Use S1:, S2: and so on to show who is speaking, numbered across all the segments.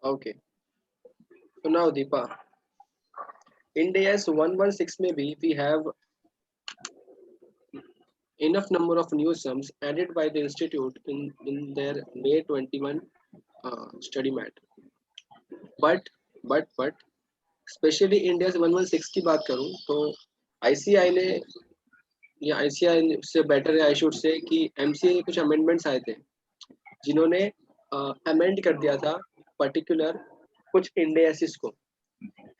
S1: Okay. So now Deepa, in AS 116 में भी we have enough number of new sums added by the institute in their May 21 study mat. But specially India 116 की बात करूं तो ICI ने या ICI से बेटर है आई शुड से कि एमसीए के कुछ अमेंडमेंट्स आए थे जिन्होंने अमेंड कर दिया था पर्टिकुलर कुछ इंडेसिस को।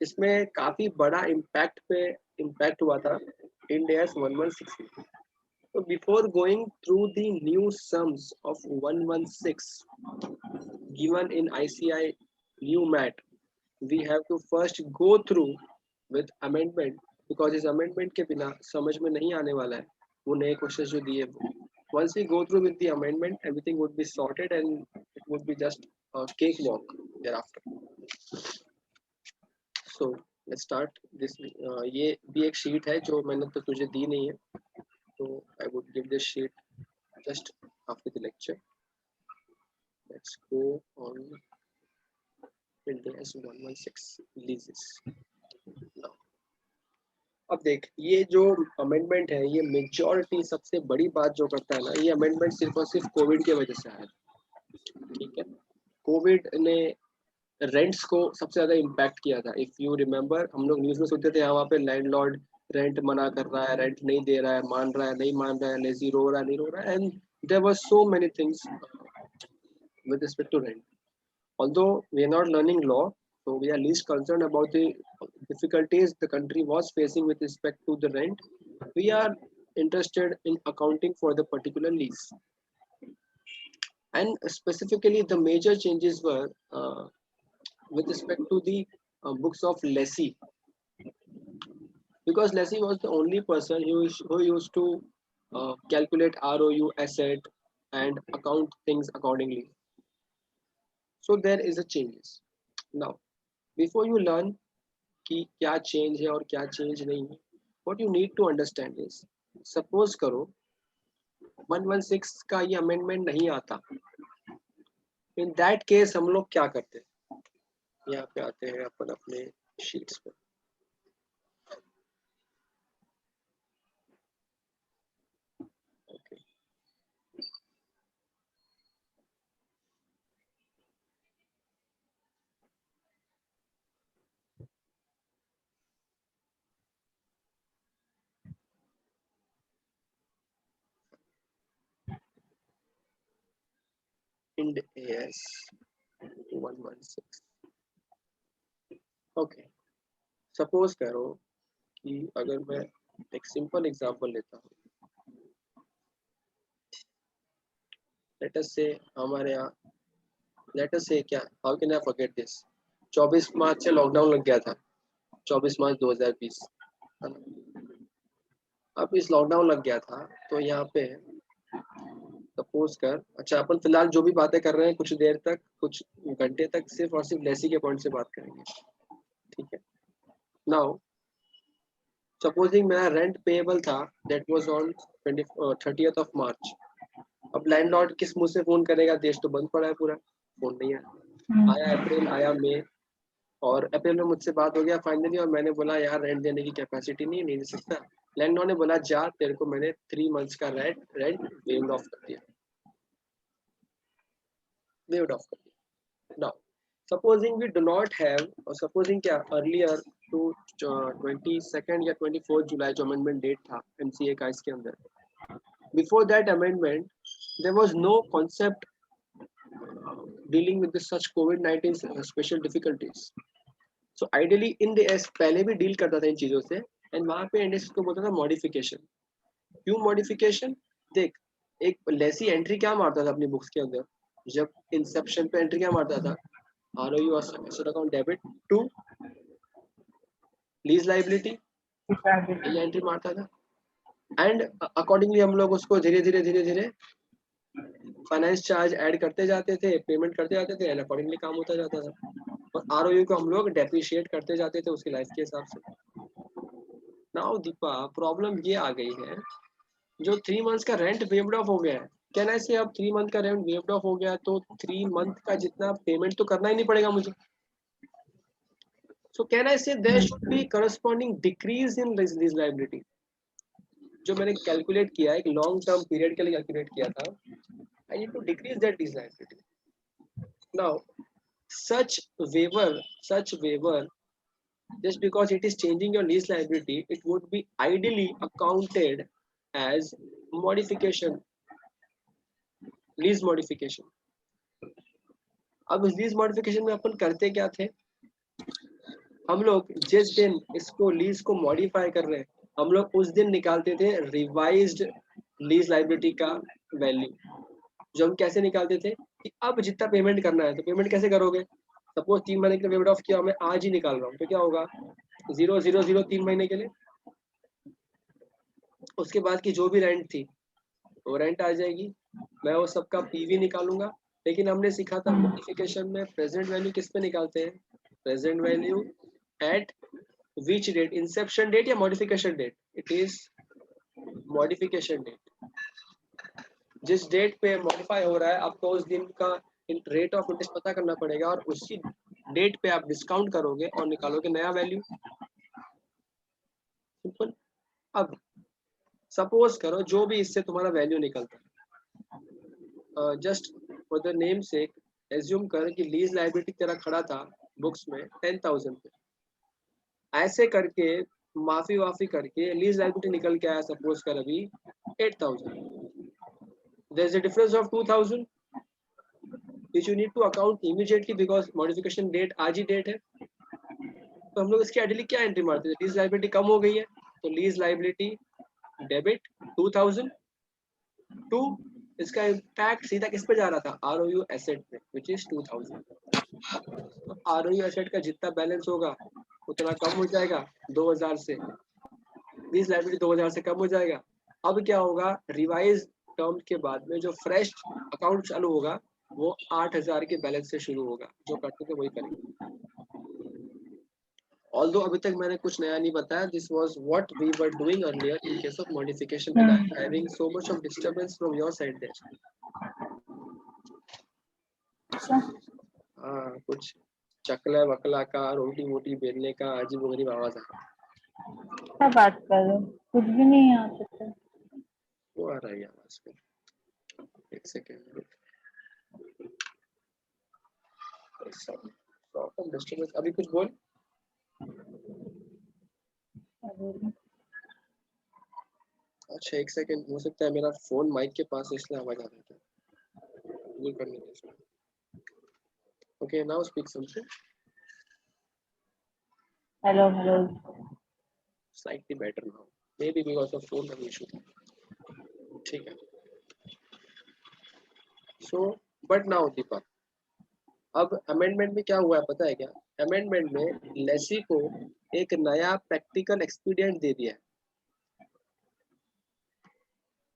S1: इसमें काफी बड़ा इम्पैक्ट हुआ था इंडेस 116 में। So before going through the new sums of 116 given in ICI new mat, we have to first go through with amendment because इस amendment के बिना समझ में नहीं आने वाला है वो नए क्वेश्चन जो दिए वो। Once we go through with the amendment, everything would be sorted and it would be just a cakewalk thereafter. So let's start this. ये भी एक sheet है जो मैंने तो तुझे दी नहीं है, so I would give this sheet just after the lecture. Let's go on India's 116 leases. Now, अब देख ये जो अमेंडमेंट है ये मेजॉरिटी सबसे बड़ी बात जो करता है ना, ये अमेंडमेंट सिर्फ और सिर्फ कोविड के वजह से आया। ठीक है, कोविड ने रेंट्स को सबसे ज्यादा इम्पैक्ट किया था। इफ यू रिमेम्बर हम लोग न्यूज में सुनते थे यहाँ पे लैंडलॉर्ड रेंट मना कर रहा है, रेंट नहीं दे रहा है, मान रहा है नहीं मान रहा है, लेजी रो रहा है नहीं रो रहा है, and there were so many things with respect to rent. Although we are not learning law, so we are least concerned about the difficulties the country was facing with respect to the rent. We are interested in accounting for the particular lease. And specifically, the major changes were with respect to the books of lessee. Because lessee was the only person who used to calculate ROU asset and account things accordingly. So there is a changes. Now, before you learn कि क्या change है और क्या change नहीं है, what you need to understand is, suppose करो 116 का ये amendment नहीं आता, in that case हम लोग क्या करते हैं? यहाँ पे आते हैं अपन अपने sheets पर। Okay. Ind AS 116. Okay. Suppose करो कि अगर मैं एक simple example लेता हूँ, let us say हमारे यहाँ, let us say क्या, how can I forget this? 24 मार्च से लॉकडाउन लग गया था, 24 मार्च 2020, है ना? अब इस लॉकडाउन लग गया था तो यहाँ पे सपोज कर, अच्छा अपन फिलहाल जो भी बातें कर रहे हैं कुछ देर तक, कुछ घंटे तक सिर्फ और सिर्फ लेसी के पॉइंट से बात करेंगे। ठीक है, नाउ सपोजिंग मेरा रेंट पेएबल था, that was on 30th of March. अब लैंडलॉर्ड किस मुंह से फोन करेगा, देश तो बंद पड़ा है पूरा, फोन नहीं आया। आया अप्रैल, आया मई, और अप्रैल में मुझसे बात हो गया फाइनली, और मैंने बोला यार रेंट देने की कैपेसिटी नहीं दे सकता। लैंडलॉर्ड ने बोला जा तेरे को मैंने 3 months का रेंट वेव्ड ऑफ कर दिया, वेव्ड ऑफ कर दिया। Now supposing we do not have, और सपोजिंग क्या अर्लियर टू 22nd या 24 जुलाई जो अमेंडमेंट डेट था एमसीए का, इसके अंदर before that amendment there was no concept dealing with such COVID-19 special difficulties. So ideally Ind AS पहले भी डील करता था इन चीजों से, एंड वहां पे इंडेक्स को बोलता था मॉडिफिकेशन। क्यों मॉडिफिकेशन? देख, एक लेसी एंट्री क्या मारता था अपनी बुक्स के अंदर, जब इंसेप्शन पे एंट्री क्या मारता था, ROU asset account debit to lease liability, ये एंट्री मारता था। एंड अकॉर्डिंगली हम लोग उसको धीरे धीरे फाइनेंस चार्ज ऐड करते जाते थे, पेमेंट करते जाते थे, एंड अकॉर्डिंगली काम होता जाता था, और ROU को हम लोग डेप्रिशिएट करते जाते थे उसकी लाइफ के हिसाब से। नाउ दीपा प्रॉब्लम ये आ गई है, जो 3 months का रेंट वेव्ड ऑफ हो गया है, कैन आई से अब 3 मंथ का रेंट वेव्ड ऑफ हो गया तो 3 मंथ का जितना पेमेंट तो करना ही नहीं पड़ेगा मुझे. So can I say there should be corresponding decrease in lease liability? जो मैंने कैलकुलेट किया एक लॉन्ग टर्म पीरियड के लिए कैलकुलेट किया था, I need to decrease that lease liability. Now, such waiver, just because it is changing your lease liability, it would be ideally accounted as modification, lease modification. अब इस lease modification में अपन करते क्या थे, हम लोग जिस दिन इसको लीज को मॉडिफाई कर रहे हैं हम लोग उस दिन निकालते थे रिवाइज्ड लीज लाइबिलिटी का वैल्यू. जो हम कैसे निकालते थे कि अब जितना पेमेंट करना है तो पेमेंट कैसे करोगे, सपोज 3 महीने के लिए वेवड ऑफ किया, मैं आज ही निकाल रहा हूँ तो क्या होगा 000 3 महीने के लिए. उसके बाद की जो भी रेंट थी वो रेंट आ जाएगी, मैं वो सबका पीवी निकालूंगा. लेकिन हमने सीखा था मॉडिफिकेशन में प्रेजेंट वैल्यू किस पे निकालते हैं, present value at which date, inception date या modification date, it is modification date. जिस डेट पे मॉडिफाई हो रहा है आपको उस दिन का रेट ऑफ इंटरेस्ट पता करना पड़ेगा और उसी डेट पे आप डिस्काउंट करोगे और निकालोगे नया वैल्यू. सिंपल. अब सपोज करो जो भी इससे तुम्हारा वैल्यू निकलता है, जस्ट फॉर द नेम से एज्यूम कर कि लीज लाइबिलिटी तेरा खड़ा था बुक्स में 10,000 पे, ऐसे करके माफी वाफी करके लीज लाइबिलिटी निकल के आया सपोज कर अभी 8,000. There is a difference of 2,000 which you need to account immediately because modification date आज ही डेट है. तो हम लोग इसके आइडियली क्या एंट्री मारते थे, लीज लाइबिलिटी कम हो गई है तो लीज लाइबिलिटी डेबिट 2,000 टू, इसका इम्पैक्ट सीधा किस पे जा रहा था, आरओयू एसेट पे विच इज 2,000. तो आरओयू एसेट का जितना बैलेंस होगा उतना कम हो जाएगा 2,000 से, लीज लाइबिलिटी 2,000 से कम हो जाएगा. अब क्या होगा, रिवाइज टर्म के बाद में जो फ्रेश अकाउंट चालू होगा वो 8,000 के बैलेंस से शुरू होगा, जो करते थे वही करेंगे. ऑल्दो अभी तक मैंने कुछ नया नहीं बताया, this was what we were doing earlier in case of modification and I am having so much of disturbance from your side there. हाँ, कुछ चकला वकला का रोटी मोटी बेलने का अजीब गरीब आवाज आ रहा है.
S2: क्या बात कर रहे हो, कुछ भी नहीं आ सकता.
S1: वो आ रहा है आवाज पे, एक सेकेंड. डिस्टरबेंस अभी कुछ बोल. अच्छा एक सेकेंड, हो सकता है मेरा फोन माइक के पास है इसलिए आवाज आ रही है. दूर करने दे. Okay now speak something.
S2: Hello.
S1: Slightly better now, maybe because of phone issue. ठीक है. So but now दीपक, अब अमेंडमेंट में क्या हुआ है पता है क्या, अमेंडमेंट में लेसी को एक नया प्रैक्टिकल एक्सपीडियंट दे दिया है.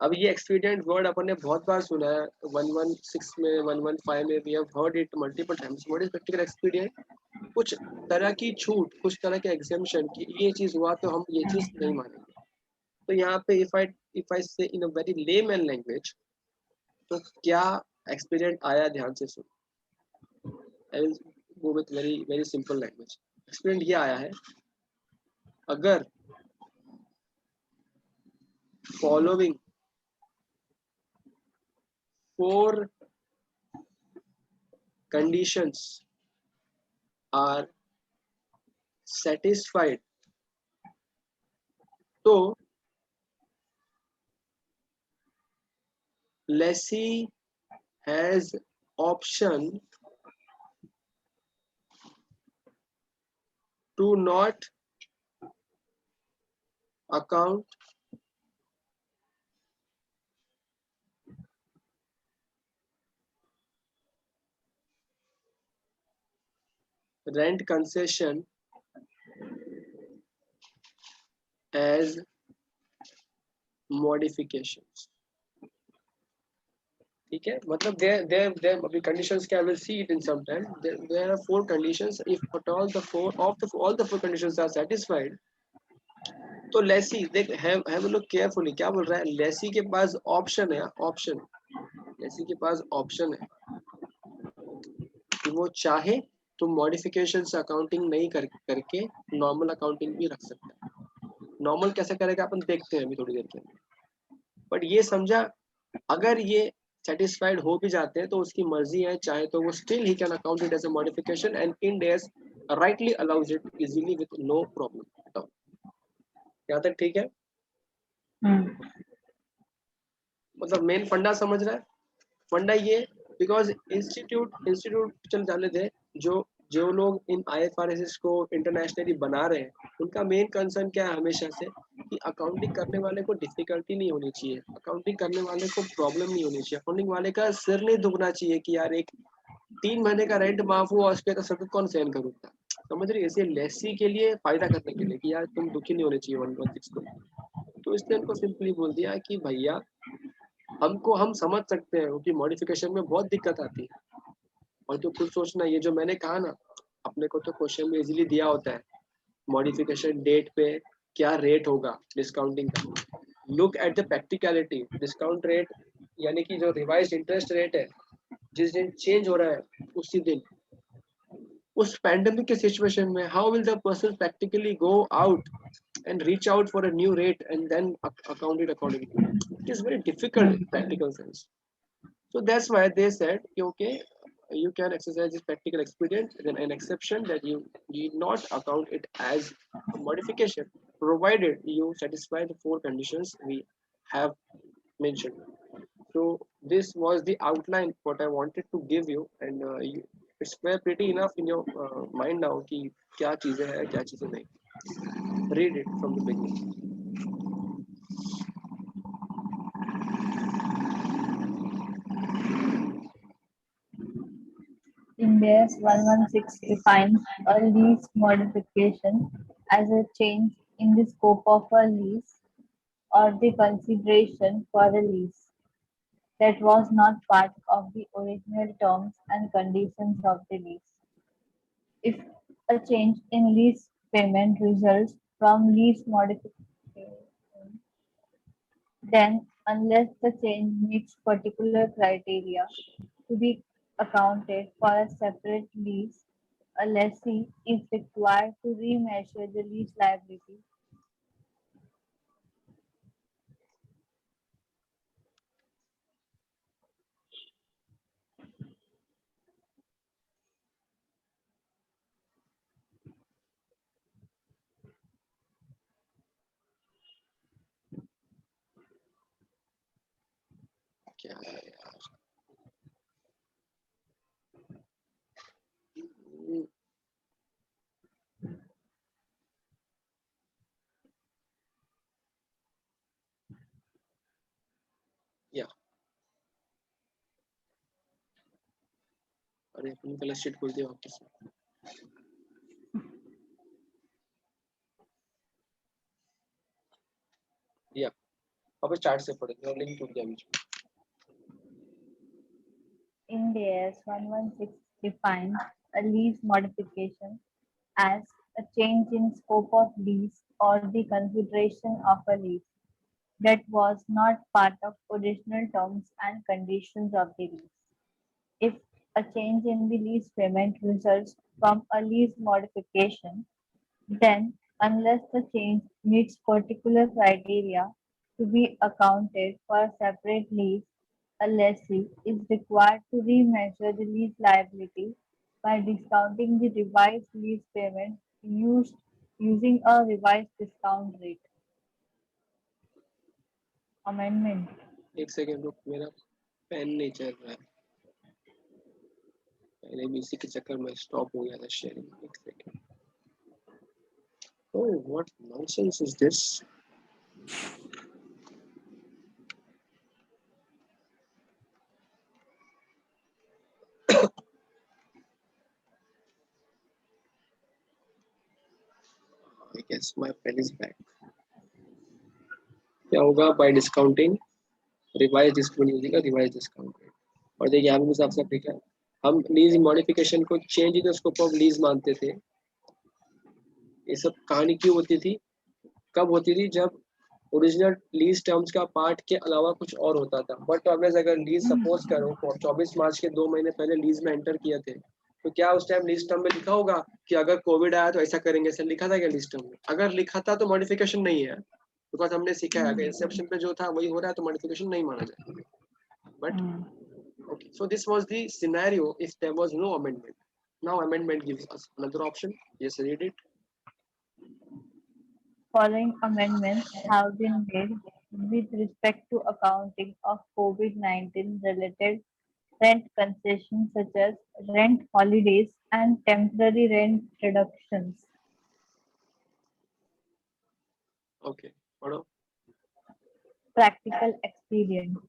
S1: अब ये एक्सपीडियंट वर्ड अपन ने बहुत बार सुना है, 116 में 115 में, we have heard it multiple times. What is practical expedient, कुछ तरह की छूट, कुछ तरह के एग्जेम्पशन की ये चीज हुआ तो हम ये चीज नहीं मानेंगे. तो यहाँ पे if I say in a very layman language, तो क्या एक्सपीरियंट आया ध्यान से सुन. I will go with very very simple language. Expedient ये आया है, अगर फॉलोइंग 4 conditions are satisfied, तो lessee has option to not account rent concession as modifications. ठीक है, मतलब there अभी conditions क्या, will see it in some time. There are 4 conditions. If at all the 4 conditions are satisfied, तो lessee देख have a look carefully, क्या बोल रहा है, lessee के पास ऑप्शन है, ऑप्शन लेसी के पास ऑप्शन है कि वो चाहे तो मॉडिफिकेशन अकाउंटिंग नहीं करके नॉर्मल अकाउंटिंग भी रख सकता है। नॉर्मल कैसे करेगा अपन देखते हैं अभी थोड़ी देर के अंदर, बट ये समझा अगर ये सेटिस्फाइड हो भी जाते हैं तो उसकी मर्जी है, चाहे तो वो still he can account it as a modification and Ind AS rightly allows it easily with no problem at all। यहाँ तक ठीक है? मतलब मेन फंडा समझ रहा है? फंडा ये बिकॉज इंस्टीट्यूट चल जाने दे, जो जो लोग इन IFRS को इंटरनेशनली बना रहे हैं उनका मेन कंसर्न क्या है हमेशा से कि अकाउंटिंग करने वाले को डिफिकल्टी नहीं होनी चाहिए, अकाउंटिंग करने वाले को प्रॉब्लम नहीं होनी चाहिए, अकाउंटिंग वाले का सिर नहीं दुखना चाहिए कि यार एक 3 महीने का रेंट माफ हुआ उसके तो सब कौन सहन करूंगा। समझ रही है? इसे लेसी के लिए फायदा करने के लिए कि यार तुम दुखी नहीं होने चाहिए 116 को, तो इसने उनको सिंपली बोल दिया कि भैया हमको हम समझ सकते हैं कि मॉडिफिकेशन में बहुत दिक्कत आती है, और तो खुद सोचना ये जो मैंने कहा ना, अपने को तो क्वेश्चन में इजीली दिया होता है मॉडिफिकेशन डेट पे क्या रेट होगा डिस्काउंटिंग का। Look at the practicality, discount rate यानी कि जो रिवाइज इंटरेस्ट रेट है जिस दिन चेंज हो रहा है उसी दिन, उस पैंडेमिक के सिचुएशन में how will the person practically go out and reach out for a new rate and then account it accordingly? It is very difficult in practical sense. So that's why they said, okay, you can exercise this practical experience, then an exception that you need not account it as a modification, provided you satisfy the 4 conditions we have mentioned. So this was the outline what I wanted to give you, and it's pretty enough in your mind now कि क्या चीजें हैं क्या चीजें नहीं। Read it from the beginning.
S2: India's 116 defines a lease modification as a change in the scope of a lease or the consideration for a lease that was not part of the original terms and conditions of the lease. If a change in lease payment results from lease modification, then unless the change meets particular criteria to be accounted for a separate lease, a lessee is required to remeasure the lease liability.
S1: क्या है यार? या अरे अपनी colour sheet खोल दिया वापस। या अब स्टार्ट से पढ़ेंगे और लिंक टूट गया बीच में।
S2: India's 116 defines a lease modification as a change in scope of lease or the consideration of a lease that was not part of original terms and conditions of the lease. If a change in the lease payment results from a lease modification, then unless the change meets particular criteria to be accounted for a separate lease, a lessee is required to remeasure the lease liability by discounting the revised lease payment using a revised discount rate. Amendment.
S1: एक second रुक, मेरा pen नहीं चल रहा है, पहले भी इसी के चक्कर में स्टॉप हो गया था शेयरिंग। एक second. Oh, what nonsense is this? I guess my pen is back. क्या होगा? By discounting revise discount using revise discount rate. और देखिए यहाँ पे साफ साफ लिखा है, हम लीज मॉडिफिकेशन को change in the scope of lease मानते थे। ये सब कहानी क्यों होती थी, कब होती थी? जब ओरिजिनल लीज टर्म्स का पार्ट के अलावा कुछ और होता था, बट ऑलवेज अगर लीज सपोज करो 24 मार्च के 2 महीने पहले लीज में एंटर किए थे, तो क्या उस टाइम लीज टर्म में लिखा होगा कि अगर कोविड आया तो ऐसा करेंगे, ऐसा लिखा था क्या लीज टर्म में? अगर लिखा था तो मॉडिफिकेशन नहीं है, बिकॉज हमने सीखा है अगर इंसेप्शन पे जो था वही हो रहा है तो मॉडिफिकेशन नहीं माना जाए. But okay, so this was the scenario if there was no amendment. Now amendment gives us another option. Yes, read it.
S2: Following amendments have been made with respect to accounting of COVID-19 related rent concessions such as rent holidays and temporary rent reductions.
S1: Okay, pardon.
S2: Practical experience.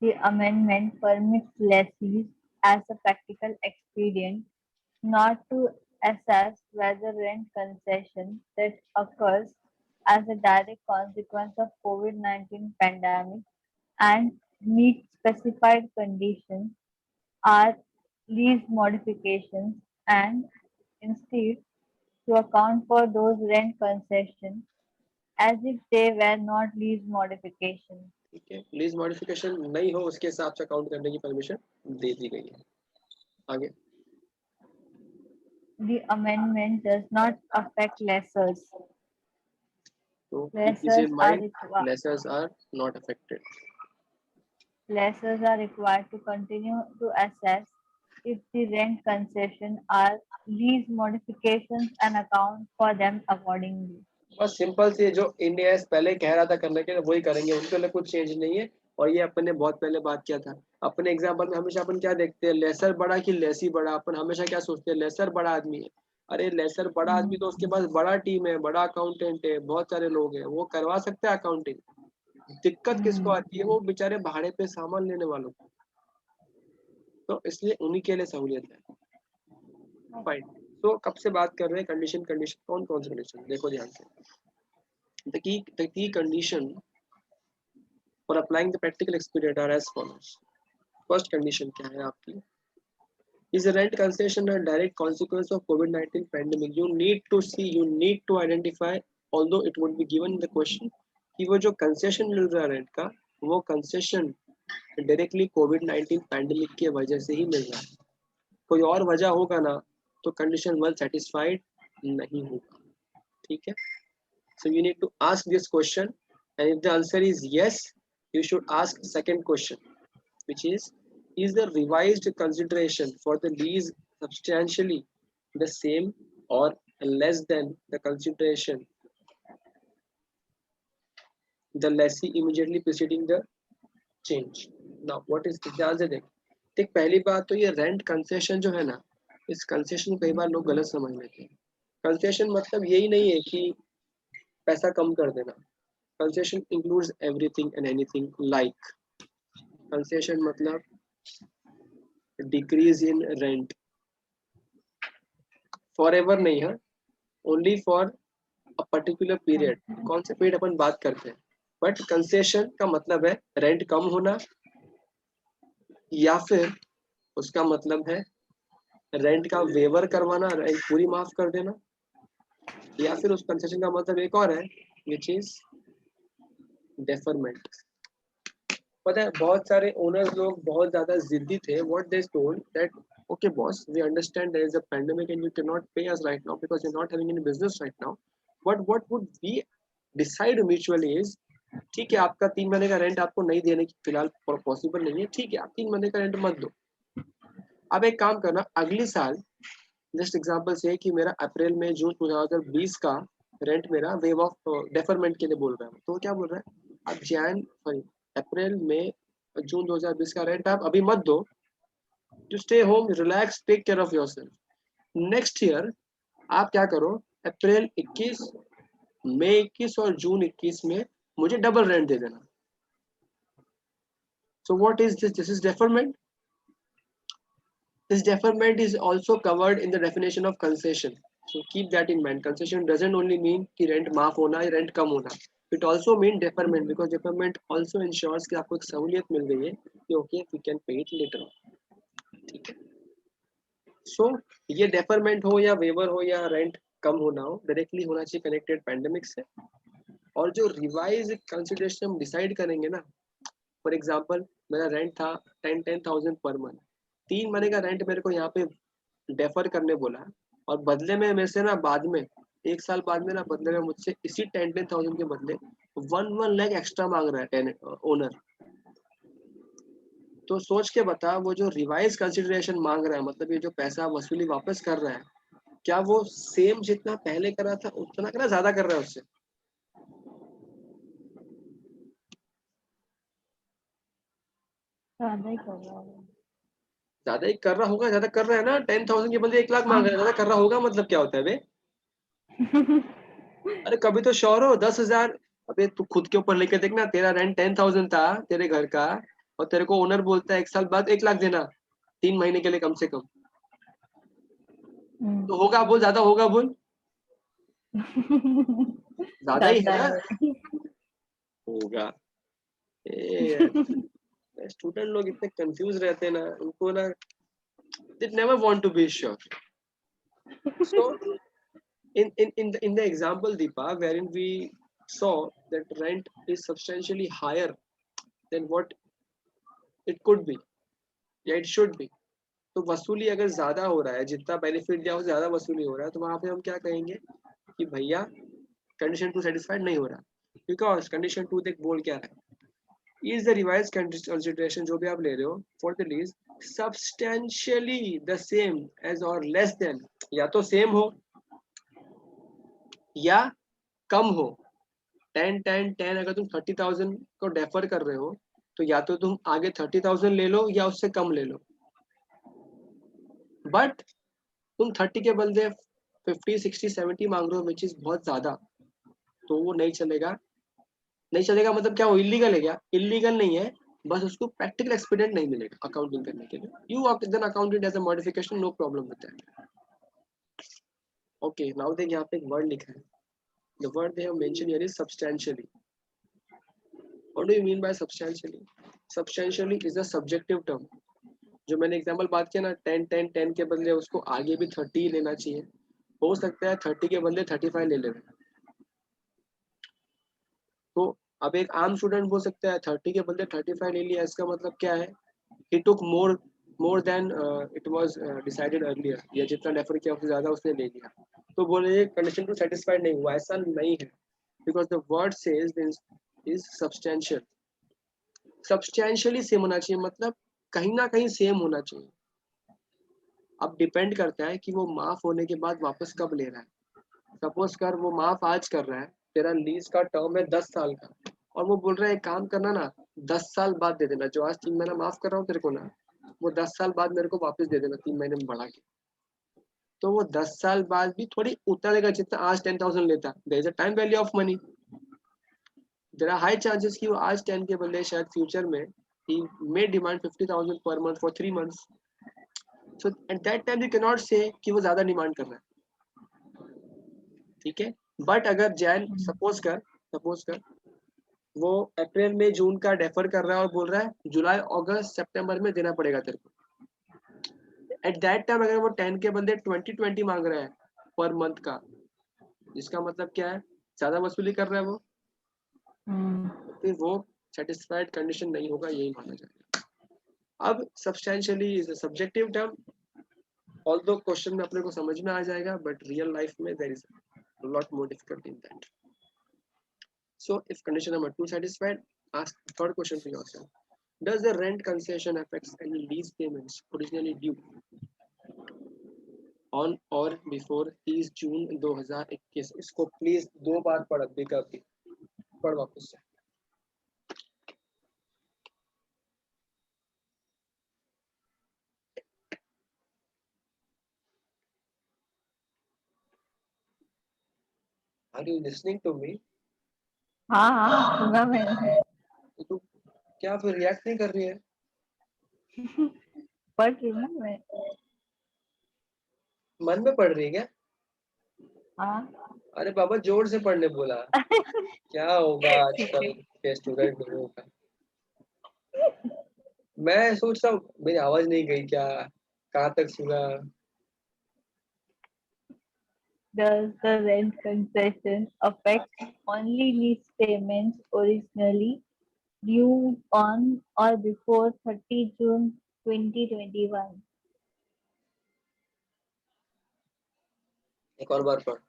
S2: The amendment permits lessees as a practical expedient not to assess whether rent concession that occurs as a direct consequence of COVID-19 pandemic and meet specified conditions are lease modifications and instead to account for those rent concessions as if they were not lease modifications.
S1: ठीक है, lease modification नहीं हो उसके हिसाब से count करने की permission दे दी गई है. आगे.
S2: The amendment does not affect lessors.
S1: So keep this
S2: Lessors
S1: in
S2: are
S1: mind.
S2: required.
S1: Lessors are not affected.
S2: Lessors are required to continue to assess if the rent concession are lease modifications and account for them accordingly.
S1: बस simple सी जो India पहले कह रहा था करने के लिए वही करेंगे, उनके लिए कुछ चेंज नहीं है. और ये अपन ने बहुत पहले बात किया था. अपने एग्जाम्पल में हमेशा अपन क्या देखते हैं, लेसर बड़ा कि लेसी बड़ा. अपन हमेशा क्या सोचते हैं, लेसर बड़ा आदमी है. अरे लेसर बड़ा आदमी तो उसके पास बड़ा टीम है, बड़ा अकाउंटेंट है, बहुत सारे लोग हैं, वो करवा सकते हैं अकाउंटिंग. दिक्कत किसको आती है, वो बेचारे भाड़े पे सामान लेने वालों को. तो इसलिए उन्हीं के लिए सहूलियत है. फाइन. तो कब से बात कर रहे हैं कंडीशन, कंडीशन कौन कौन सी कंडीशन देखो ध्यान से. the key condition for applying the practical expedient are as follows. First condition क्या है आपकी, is the rent concession a direct consequence of COVID-19 pandemic? You need to see, you need to identify, although it would be given in the question कि वो जो concession मिल रहा है rent का, वो concession डायरेक्टली COVID-19 पैंडेमिक की वजह से ही मिल रहा है. कोई और वजह होगा ना तो कंडीशन वेल सेटिस्फाइड नहीं होगा. ठीक है. So you need to ask this question, and if the answer is yes, you should ask second question, which is the revised consideration for the lease substantially the same or less than the consideration the lessee immediately preceding the change? Now what is the ध्यान से देख पहली बात तो ये rent concession जो है ना, इस कंसेशन कई बार लोग गलत समझ लेते हैं. कंसेशन मतलब यही नहीं है कि पैसा कम कर देना. Concession includes everything and anything like concession मतलब decrease in rent, forever नहीं है, only for a particular period. कौन से पीरियड अपन बात करते हैं. बट कंसेशन का मतलब है रेंट कम होना, या फिर उसका मतलब है रेंट का वेवर करवाना, रेंट पूरी माफ कर देना, या फिर उस कंसेशन का मतलब एक और है विच इज डेफरमेंट. पता है बहुत सारे ओनर्स लोग बहुत ज्यादा जिद्दी थे. What they told that okay boss, we understand there is a pandemic and you cannot pay us right now because you're not having any business right now, but what would we decide mutually is ठीक है आपका 3 महीने का rent आपको नहीं देने की फिलहाल पॉसिबल नहीं है, ठीक है आप 3 महीने का रेंट मत दो. अब एक काम करना, अगली साल जस्ट एग्जांपल से कि मेरा अप्रैल में जून 2020 का रेंट मेरा वेव ऑफ डेफरमेंट के लिए बोल रहा है. तो क्या बोल रहा है, अब जैन सॉरी अप्रैल में जून 2020 का रेंट आप अभी मत दो. You stay home, relax, take care of yourself. Next year आप क्या करो, अप्रैल 21, मई 21 और जून 21 में मुझे डबल रेंट दे देना. So what is this? This is deferment. This deferment is also covered in the definition of concession. So keep that in mind. Concession doesn't only mean कि rent माफ होना या rent कम होना. It also means deferment because deferment also ensures कि आपको एक सहूलियत मिल गई है कि okay we can pay it later on. ठीक है. सो ये डेफरमेंट हो या वेवर हो या रेंट कम होना हो, डायरेक्टली होना चाहिए कनेक्टेड पैंडेमिक से. और जो रिवाइज कंसिडरेशन हम डिसाइड करेंगे ना, फॉर एग्जाम्पल मेरा रेंट था 10,000 पर मंथ, 3 महीने का रेंट मेरे को यहाँ पे डेफर करने बोला है, और बदले में मेरे से ना बाद में 1 साल बाद में ना बदले में मुझसे इसी 10,000 के बदले 1 लाख एक्स्ट्रा मांग रहा है टेनेंट ओनर। तो सोच के बता, वो जो रिवाइज कंसिडरेशन मांग रहा है, मतलब ये जो पैसा वसूली वापस कर रहा है, क्या वो सेम जितना पहले कर रहा था उतना कर रहा है, ज्यादा कर रहा है उससे?
S2: ज्यादा ही कर रहा है।
S1: ज्यादा ही कर रहा होगा, ज्यादा कर रहा है ना, 10,000 के बदले 1 लाख मांग रहा है, ज्यादा कर रहा होगा मतलब क्या होता है बे? अरे कभी तो श्योर हो 10,000। अबे तू खुद के ऊपर लेके देखना, तेरा रेंट 10,000 था तेरे घर का, और तेरे को ओनर बोलता है 1 साल बाद 1 लाख देना 3 महीने के लिए कम से कम, तो होगा बोल, ज्यादा होगा बोल? ज्यादा ही
S2: ज्यादा
S1: है ना?
S2: है।
S1: होगा। ए स्टूडेंट लोग इतने कंफ्यूज रहते हैं ना, उनको ना they never want to be sure. So in the example Deepa, wherein we saw that rent is substantially higher than what it could be, या it should be, तो वसूली अगर ज्यादा हो रहा है, जितना बेनिफिट दिया उससे ज्यादा वसूली हो रहा है, तो वहां पे हम क्या कहेंगे कि भैया कंडीशन 2 सेटिस्फाइड नहीं हो रहा, बिकॉज कंडीशन 2 देख बोल क्या रहा है, इज द रिवाइज कंसिडरेशन जो भी आप ले रहे हो for the lease substantially the same as और लेस देन, या तो सेम हो या कम हो। 10 अगर तुम 30,000 को डेफर कर रहे हो, तो या तो तुम आगे 30,000 ले लो या उससे कम ले लो, बट तुम 30 के बदले 50, 60, 70 मांग रहे हो, विच इज बहुत ज्यादा, तो वो नहीं चलेगा। नहीं चलेगा मतलब क्या, वो इलीगल है क्या? इलीगल नहीं है, बस उसको प्रैक्टिकल एक्सपीरियंस नहीं मिलेगा अकाउंटिंग करने के लिए। You then accounted as a modification, no problem with that. Okay, now देख यहाँ पे एक वर्ड लिखा है, the word they have mention here is substantially. What do you mean by substantially? Substantially is a subjective term. जो मैंने example बात किया ना, 10 के बदले उसको आगे भी 30 लेना चाहिए, हो सकता है 30 के बदले 35 ले ले। तो अब एक आम स्टूडेंट बोल सकता है 30 के बदले 35 ले लिया, इसका मतलब क्या है, he took more than it was decided earlier, या जितना रेफर किया उससे ज्यादा उसने ले लिया, तो बोले कंडीशन टू सेटिस्फाइड नहीं हुआ, ऐसा नहीं है, because the word says is substantial. Substantially same होना चाहिए मतलब कहीं ना कहीं सेम होना चाहिए। अब डिपेंड करता है कि वो माफ होने के बाद वापस कब ले रहा है। सपोज कर वो माफ आज कर रहा है, तेरा लीज का टर्म है 10 साल का, और वो बोल रहा है एक काम करना ना, 10 साल बाद दे देना, जो आज 3 महीना माफ कर रहा हूँ तेरे को ना, वो 10 साल बाद मेरे को वापस दे देना 3 महीने में बढ़ा के। तो वो 10 साल बाद भी थोड़ी उतना देगा जितना आज 10,000 लेता, there is a time value of money. There are high chances कि वो आज 10 के बदले शायद फ्यूचर में ही मे demand 50,000 per month for 3 months. So at that time you can not से कि वो ज्यादा डिमांड कर रहा है, ठीक है। बट अगर जैन सपोज कर वो अप्रैल में जून का डेफर कर रहा है और बोल रहा है जुलाई अगस्त सितंबर में देना पड़ेगा तेरे को, एट दैट टाइम अगर वो 10 के बंदे 20 मांग रहा है पर मंथ का, जिसका मतलब क्या है, ज्यादा वसूली कर रहा है वो, तो फिर वो सेटिस्फाइड कंडीशन नहीं होगा, यही माना जाएगा। अब substantially is a subjective term, although question में अपने को समझ में आ जाएगा, बट रियल लाइफ में there is lot more difficult in that. So if condition number 2 satisfied, ask the third question to yourself. Does the rent concession affect any lease payments originally due on or before 30 जून 2021? इसको please 2 बार पढ़ backup पढ़ वापस से। Are you listening to me?
S2: हाँ हाँ सुना मैंने।
S1: तो तू क्या फिर रिएक्ट नहीं कर रही है?
S2: पढ़ रही हूँ ना मैं।
S1: मन में पढ़ रही है क्या?
S2: हाँ।
S1: अरे बाबा जोर से पढ़ने बोला। क्या होगा
S2: ठीक
S1: आजकल
S2: है।
S1: के स्टूडेंट लोगों का? मैं सोच रहा हूँ मेरी आवाज नहीं गई क्या, कहाँ तक सुना?
S2: Does the rent concession affect only lease payments originally due on or before 30 June 2021?
S1: एक और बार पढ़।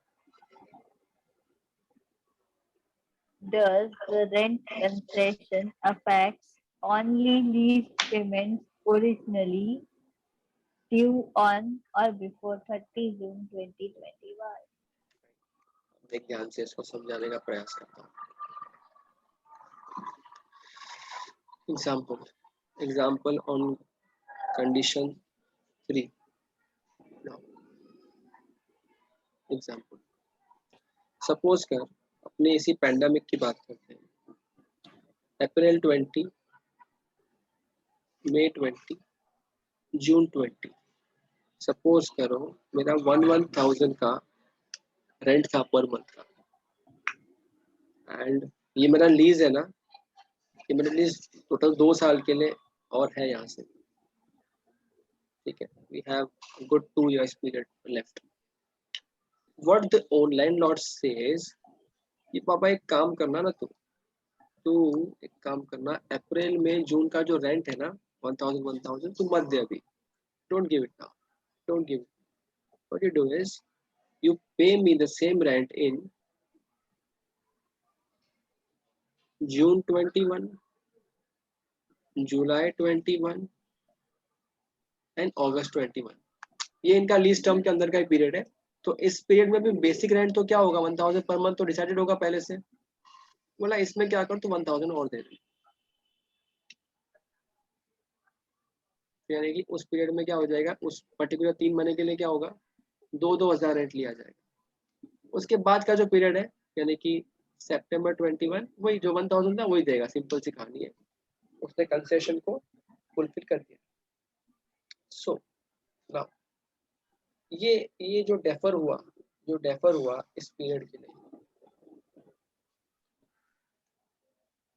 S2: Does the rent concession affects only lease payments originally due on or before 30 June 2021?
S1: एक ध्यान से इसको समझाने का प्रयास करता हूँ। Example on condition 3। Example suppose कर अपने इसी पैंडेमिक की बात करते हैं। अप्रैल 20, मई 20, जून 20। सपोज करो मेरा 11,000 का रेंट था पर मंथ का, एंड ये मेरा लीज है ना, ये मेरा लीज टोटल 2 साल के लिए और है यहाँ से, ठीक है। We have good 2 years period left. What the online lord says कि पापा एक काम करना ना, तू एक काम करना, अप्रैल में जून का जो रेंट है ना 1000 तू मत दे अभी, don't give it now, don't give. What you do is you pay me the same rent in June 21, July 21 and August 21। ये इनका लीज टर्म के अंदर का ही पीरियड है। तो इस पीरियड में भी बेसिक रेंट तो क्या होगा 1000 पर मंथ तो डिसाइडेड होगा पहले से। बोला इसमें क्या कर, तो 1000 और दे दे, यानी कि उस पीरियड में क्या हो जाएगा, उस पर्टिकुलर 3 महीने के लिए क्या होगा, 2-2 हज़ार रेंट लिया जाएगा। उसके बाद का जो पीरियड है यानी कि सितंबर 21, वही जो 1000 था वही देगा। सिंपल सी कहानी है, उसने कंसेशन को फुलफिल कर दिया। सो नाउ ये जो डेफर हुआ इस पीरियड के लिए,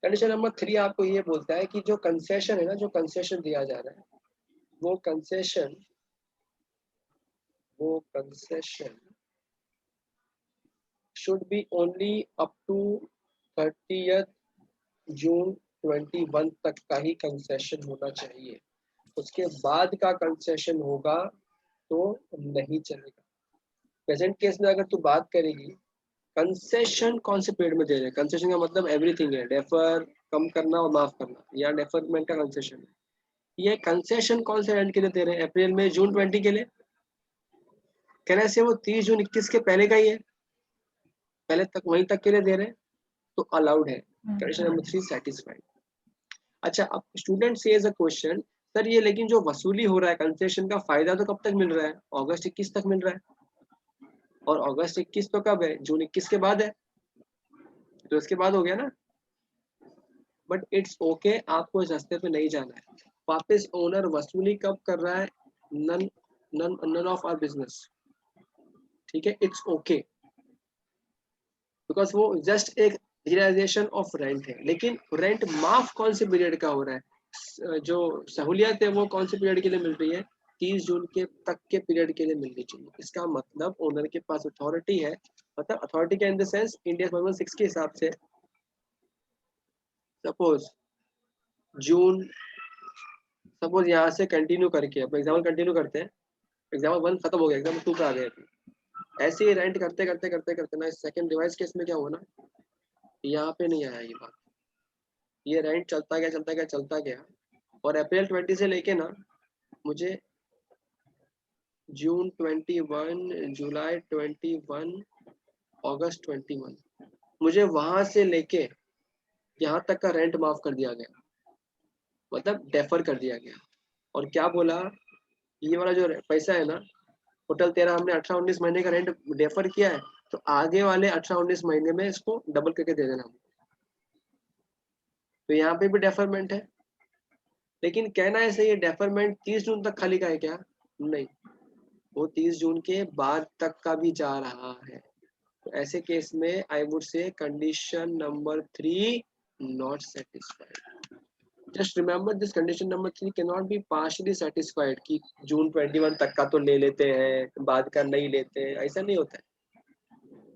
S1: कंडीशन नंबर 3 आपको ये बोलता है कि जो कंसेशन है ना, जो कंसेशन दिया जा रहा है, वो concession should be only up to 30th June 21 तक का ही कंसेशन होना चाहिए। उसके बाद का कंसेशन होगा तो नहीं चलेगा। प्रेजेंट केस में अगर तू बात करेगी, कंसेशन कौन से पीरियड में दे रहे हैं, कंसेशन का मतलब एवरीथिंग है, डेफर, कम करना और माफ करना, या डेफरमेंट का कंसेशन है। ये कंसेशन कौन से रेंट के लिए दे रहे हैं, अप्रैल में जून 20 के लिए, कहने से वो 30 जून 21 के पहले का ही है, पहले तक वहीं तक के लिए दे रहे हैं, तो अलाउड है। Condition number 3 satisfied. अच्छा, अब student says a question, sir ये लेकिन जो वसूली हो रहा है कंसेशन का फायदा तो कब तक मिल रहा है, अगस्त 21 तक मिल रहा है, और अगस्त 21 तो कब है, जून 21 के बाद है, तो इसके बाद हो गया ना। बट इट्स ओके, आपको इस रास्ते पे नहीं जाना है। वापस ओनर वसूली कब कर रहा है, none none none of our business, ठीक है, इट्स ओके, बिकॉज वो जस्ट एक रियलाइजेशन ऑफ रेंट है। लेकिन रेंट माफ कौन से पीरियड का हो रहा है, जो सहूलियत है वो कौन से पीरियड के लिए मिल रही है, 30 जून के तक के पीरियड के लिए मिलनी चाहिए। इसका मतलब ओनर के पास अथॉरिटी है, मतलब अथॉरिटी के इन द सेंस इंडिया 116 के हिसाब से, सपोज जून, सपोज यहाँ से कंटिन्यू करके, अब एग्जाम्पल कंटिन्यू करते हैं, एग्जाम्पल 1 खत्म हो गया, एग्जाम्पल 2 पे आ गए। ऐसे ही रेंट करते करते करते करते ना, सेकंड डिवाइस केस में क्या हुआ ना, यहाँ पे नहीं आया ये बात, ये रेंट चलता गया चलता गया चलता गया, और अप्रैल 20 से लेके ना मुझे जून 21, जुलाई 21, अगस्त 21, मुझे वहां से लेके यहाँ तक का रेंट माफ कर दिया गया, मतलब डेफर कर दिया गया। और क्या बोला, ये वाला जो पैसा है ना, टोटल तेरा हमने 18-19 महीने का रेंट डेफर किया है, तो आगे वाले 18-19 महीने में इसको डबल करके दे देना। तो यहाँ पे भी डेफरमेंट है, लेकिन कहना है सही है डेफरमेंट 30 जून तक खाली का है क्या, नहीं, वो 30 जून के बाद तक का भी जा रहा है। तो ऐसे केस में I would say condition number 3 not satisfied. Just remember this, condition number 3 can not be partially satisfied कि जून 21 तक का तो ले लेते हैं, बाद का नहीं लेते हैं, ऐसा नहीं होता है।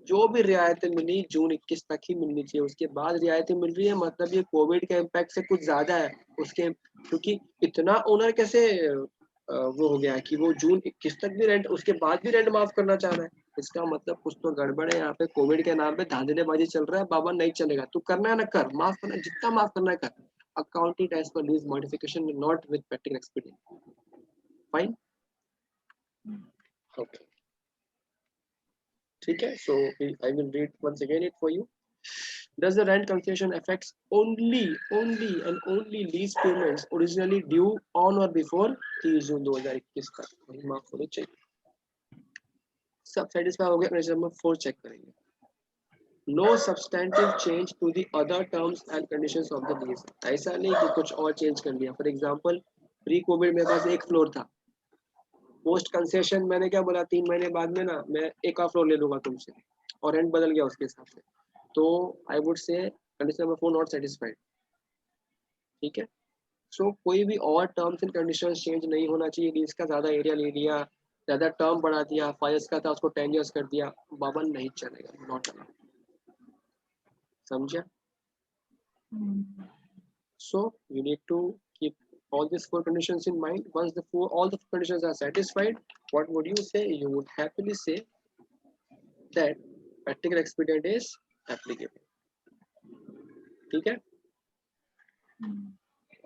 S1: जो भी रियायतें मिली जून 21 तक ही मिलनी चाहिए, उसके बाद रियायतें मिल रही है मतलब ये कोविड के इम्पैक्ट से कुछ ज्यादा है उसके, क्योंकि इतना ओनर कैसे वो हो गया है कि वो जून 21 तक भी रेंट, उसके बाद भी रेंट माफ करना चाह रहा है। इसका मतलब कुछ तो गड़बड़ है यहाँ पे, कोविड के नाम पे धांधलीबाजी चल रहा है। बाबा नहीं चलेगा, तू करना है ना कर, माफ करना है, जितना माफ करना है कर। Accounting as per lease modification not with practical experience. Fine, okay, ठीक है। So I will read once again it for you. Does the rent concession affects only and only lease payments originally due on or before 30 जून 2021 का? वही माफ होने चाहिए। सब satisfy हो गया, कंडीशन नंबर 4 चेक करेंगे। No substantive change to the other terms and conditions of the lease। ऐसा नहीं कि कुछ और चेंज कर लिया। फॉर एग्जांपल प्री कोविड मेरे पास एक फ्लोर था, पोस्ट कंसेशन मैंने क्या बोला 3 महीने बाद में ना मैं एक और फ्लोर ले लूंगा तुमसे, और रेंट बदल गया उसके हिसाब से, तो I would say condition number 4 not satisfied. ठीक है। सो कोई भी और टर्म्स एंड कंडीशंस चेंज नहीं होना चाहिए। लीज का ज्यादा एरिया ले लिया, ज्यादा टर्म बढ़ा दिया, 5 इयर्स का था उसको 10 इयर्स कर दिया, बाबा नहीं चलेगा, नॉट अलाउड। समझा? So you need to keep all these 4 conditions in mind. Once all the conditions are satisfied, what would you say? You would happily say that practical expedient is applicable. ठीक है?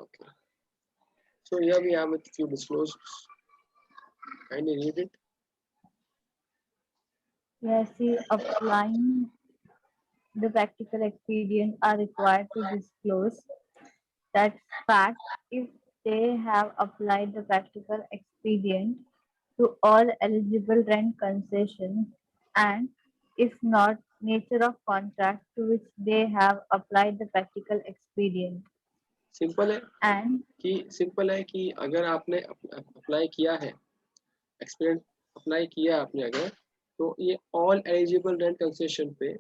S1: Okay. So here we have a few disclosures. Kindly read it.
S2: Yes, see, applying the practical experience are required to disclose that fact if they have applied the practical expedient to all eligible rent concessions, and if not, nature of contract to which they have applied the practical expedient.
S1: Simple है
S2: And
S1: कि अगर आपने apply किया है, experience apply किया आपने अगर, तो ये ऑल एलिजिबल रेंट कंसेशन पे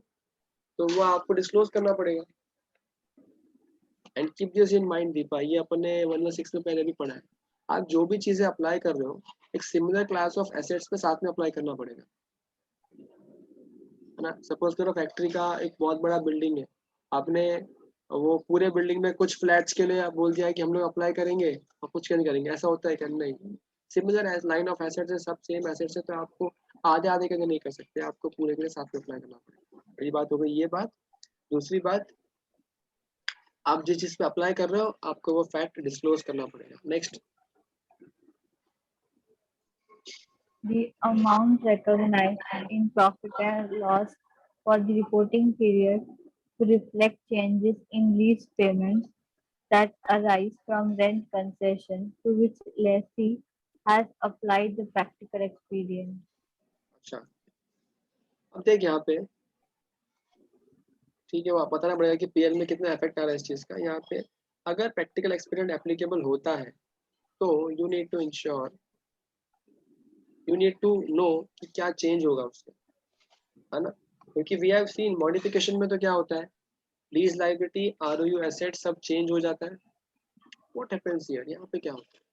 S1: तो वो आपको डिस्क्लोज करना पड़ेगा। And keep this in mind Deepa, ये अपने 116 में पहले भी पढ़ा है। आप जो भी चीजें अप्लाई कर रहे हो एक सिमिलर क्लास ऑफ एसेट्स पे साथ में अप्लाई करना पड़ेगा, है ना। सपोज करो फैक्ट्री का एक बहुत बड़ा बिल्डिंग है, आपने वो पूरे बिल्डिंग में कुछ फ्लैट्स के लिए बोल दिया है कि हम लोग अप्लाई करेंगे और कुछ नहीं करेंगे, ऐसा होता है क्या? नहीं। सिमिलर लाइन ऑफ एसेट्स है, सब सेम एसेट्स है, तो आपको आधे आधे करके नहीं कर सकते, आपको पूरे के लिए साथ में अप्लाई करना पड़ेगा। पहली बात हो गई ये बात। दूसरी बात, आप जिस चीज पे अप्लाई कर रहे हो आपको वो फैक्ट डिस्क्लोज करना पड़ेगा। Next,
S2: the amount recognized in profit and loss for the reporting period to reflect changes in lease payments that arise from rent concession to which lessee has applied the practical expedient.
S1: अच्छा अब देख यहाँ पे, ठीक है, वो बताना पड़ेगा कि पीएल में कितना इफेक्ट आ रहा है इस चीज का। यहाँ पे अगर प्रैक्टिकल एक्सपीरियंस एप्लीकेबल होता है तो you need to ensure, you need to know कि क्या चेंज होगा उससे, है ना। क्योंकि वी हैव सीन मॉडिफिकेशन में तो क्या होता है, लीज लायबिलिटी, आरओयू एसेट सब चेंज हो जाता है। व्हाट हैपेंस हियर, यहाँ पे क्या होता है?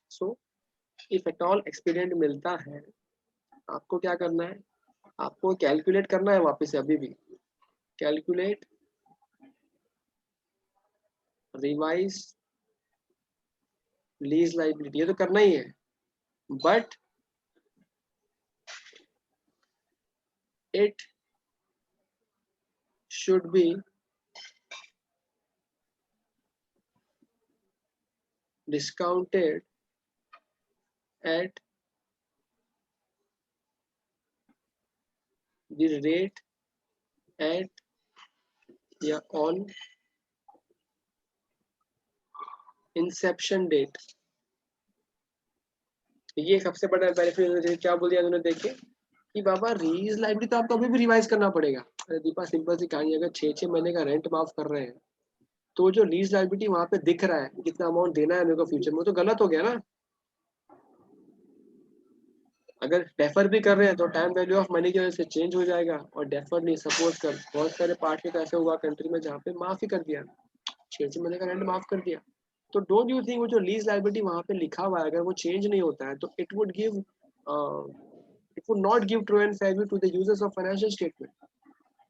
S1: So if at all experience मिलता है, आपको क्या करना है, आपको कैलकुलेट करना है वापस से, अभी भी कैलकुलेट रिवाइज लीज लायबिलिटी, ये तो करना ही है, but it should be discounted at the rate at या on inception date। ये सबसे बड़ा बेनिफिट क्या बोल दिया उन्होंने, देखे कि बाबा रीज लाइब्रेरी तो आपको अभी भी रिवाइज करना पड़ेगा। अरे दीपा सिंपल सी कहानी, अगर 6 महीने का रेंट माफ कर रहे हैं तो जो लीज लाइब्रेरी वहां पे दिख रहा है कितना अमाउंट देना है मेरे को फ्यूचर में, वो तो गलत हो गया ना। अगर डेफर भी कर रहे हैं तो टाइम वैल्यू ऑफ मनी की वजह से चेंज हो जाएगा, और डेफर नहीं, सपोज कर बहुत सारे पार्ट में तो ऐसे हुआ कंट्री में जहाँ पे माफ ही कर दिया, 6 महीने का रेंट माफ कर दिया। तो डोंट यू थिंक वो जो लीज लायबिलिटी वहां पे लिखा हुआ है अगर वो चेंज नहीं होता है तो It would not give true and fair view to the users of financial statement.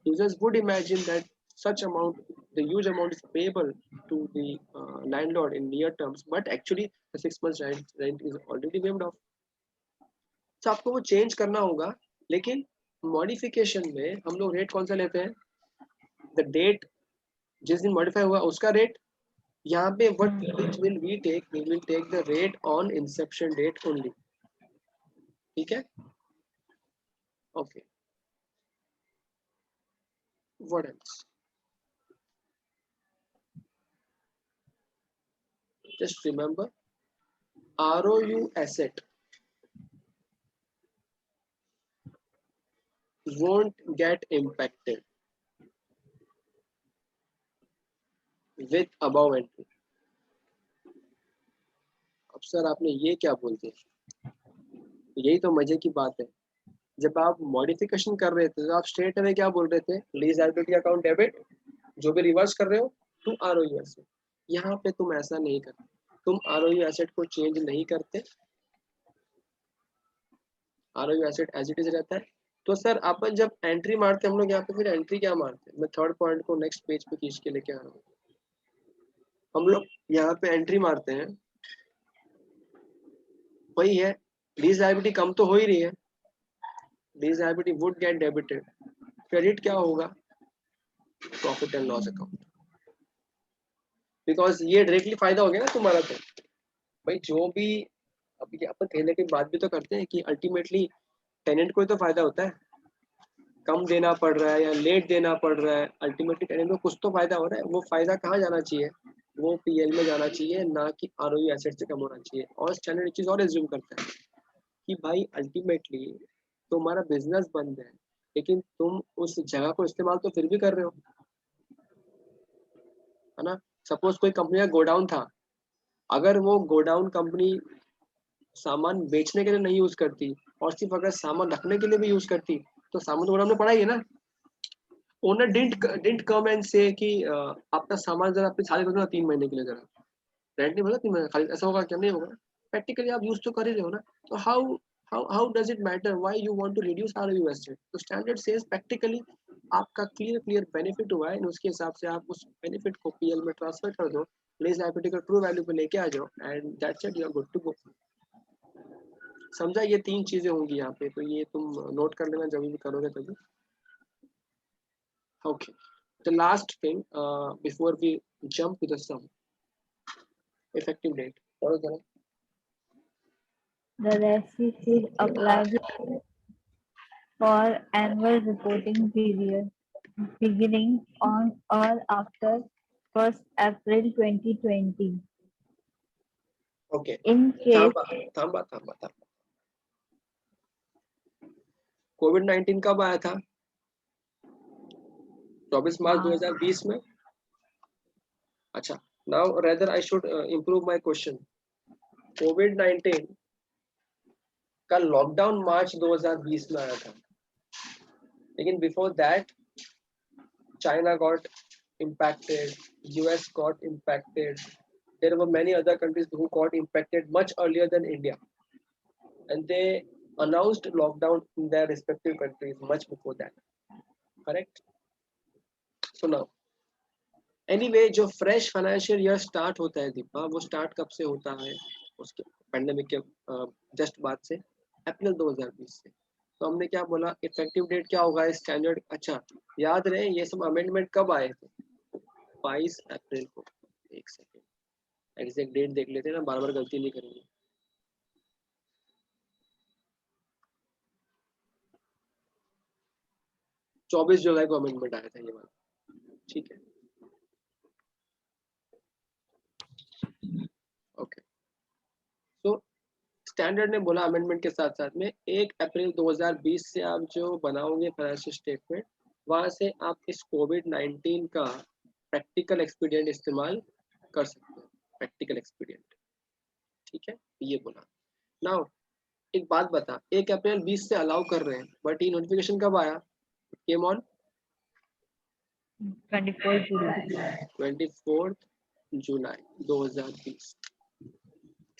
S1: Users would imagine that such amount, the huge amount is payable to the landlord in near terms, but actually the 6 months rent is already waived off. तो आपको वो change करना होगा, लेकिन modification में हम लोग rate कौन सा लेते हैं, द डेट जिस दिन मॉडिफाई हुआ उसका रेट. यहाँ पे what will we take the rate on inception date only. ठीक है, okay. What else, just remember ROU asset won't get impacted with above entry. अब सर आपने ये क्या बोलते हैं, यही तो मजे की बात है. जब आप मॉडिफिकेशन कर रहे थे तो आप स्ट्रेट अवे क्या बोल रहे थे, लीज लायबिलिटी अकाउंट डेबिट, जो भी रिवर्स कर रहे हो टू ROU एसेट. यहाँ पे तुम ऐसा नहीं करते, तुम ROU एसेट को चेंज नहीं करते, ROU asset as it is रहता है. तो सर अपन जब एंट्री मारते हैं हम लोग यहाँ पे, फिर एंट्री क्या मारते हैं, मैं थर्ड पॉइंट को नेक्स्ट पेज पे खींच के लेके आ रहा हूँ. हम लोग यहाँ पे एंट्री मारते हैं, वही है, लीज लायबिलिटी कम तो हो ही रही है, lease liability would get debited, credit क्या होगा, profit and loss account. Because ये डायरेक्टली फायदा हो गया ना तुम्हारा. तो भाई जो भी अभी अपन कहने की बात भी तो करते हैं कि अल्टीमेटली टेनेंट को ही तो फायदा होता है, कम देना पड़ रहा है या लेट देना पड़ रहा है, अल्टीमेटली टेनेंट को कुछ तो फायदा हो रहा है. वो फायदा कहाँ जाना चाहिए, वो PL में जाना चाहिए, ना कि ROU एसेट से कम होना चाहिए. और स्टैंडर्ड चीज और एज्यूम करता है कि भाई अल्टीमेटली तुम्हारा बिजनेस बंद है, लेकिन तुम उस जगह को इस्तेमाल तो फिर भी कर रहे हो, है ना. सपोज कोई कंपनी का गोडाउन था, अगर वो गोडाउन कंपनी सामान बेचने के लिए नहीं यूज करती और सिर्फ अगर सामान रखने के लिए भी यूज करती, तो सामान तो गोडाउन में पड़ा ही है ना. ओनर डिडंट कम एंड से कि आपका सामान जरा अपने खाली कर दो 3 महीने के लिए, जरा रेंट नहीं भरना 3 महीने खाली, ऐसा होगा क्या, नहीं होगा. प्रैक्टिकली आप यूज तो कर ही रहे हो ना. तो how does it matter why you want to reduce ROU asset. तो स्टैंडर्ड सेज प्रैक्टिकली आपका क्लियर बेनिफिट हुआ है, उसके हिसाब से आप उस बेनिफिट को PL में ट्रांसफर कर दो, लीज लायबिलिटी का ट्रू वैल्यू पे लेके आ जाओ, and that's it, you are good to go. समझा, ये 3 चीजें होंगी यहाँ पे, तो ये तुम नोट कर लेना जब भी करोगे तभी. Okay, the last thing before we jump to the sum, effective date. What is that?
S2: The RESI is applicable for annual reporting period beginning on or after 1st April 2020.
S1: Okay.
S2: In case
S1: थांबा. COVID-19 कब आया था, 24 मार्च 2020 में. अच्छा, now rather I should improve my question. COVID-19 का lockdown मार्च 2020 में आया था, लेकिन before that China got impacted, US got impacted, there were many other countries who got impacted much earlier than India, and they announced lockdown in their respective countries much before that. Correct? So now, anyway, जो fresh financial year start होता है दीपा, वो start कब से होता है, उसके pandemic के जस्ट बाद से, अप्रैल 2020 से. तो हमने क्या बोला, इफेक्टिव डेट क्या होगा स्टैंडर्ड. अच्छा, याद रहे ये सब अमेंडमेंट कब आए थे, 22 अप्रैल को. एक सेकेंड एग्जैक्ट डेट देख लेते हैं ना, बार बार गलती नहीं करेंगे. 24 जुलाई को अमेंडमेंट आया था ये वाला. ठीक है, ओके. तो स्टैंडर्ड ने बोला अमेंडमेंट के साथ साथ में 1 अप्रैल 2020 से आप जो बनाओगे फाइनेंशियल स्टेटमेंट, वहां से आप इस COVID-19 का प्रैक्टिकल एक्सपीडियंट इस्तेमाल कर सकते हैं, प्रैक्टिकल एक्सपीडियंट. ठीक है, ये बोला. नाउ एक बात बता, 1 अप्रैल 20 से अलाउ कर रहे हैं, बट ये नोटिफिकेशन कब आया, केम ऑन
S2: 24 July.
S1: 24 जुलाई 2020.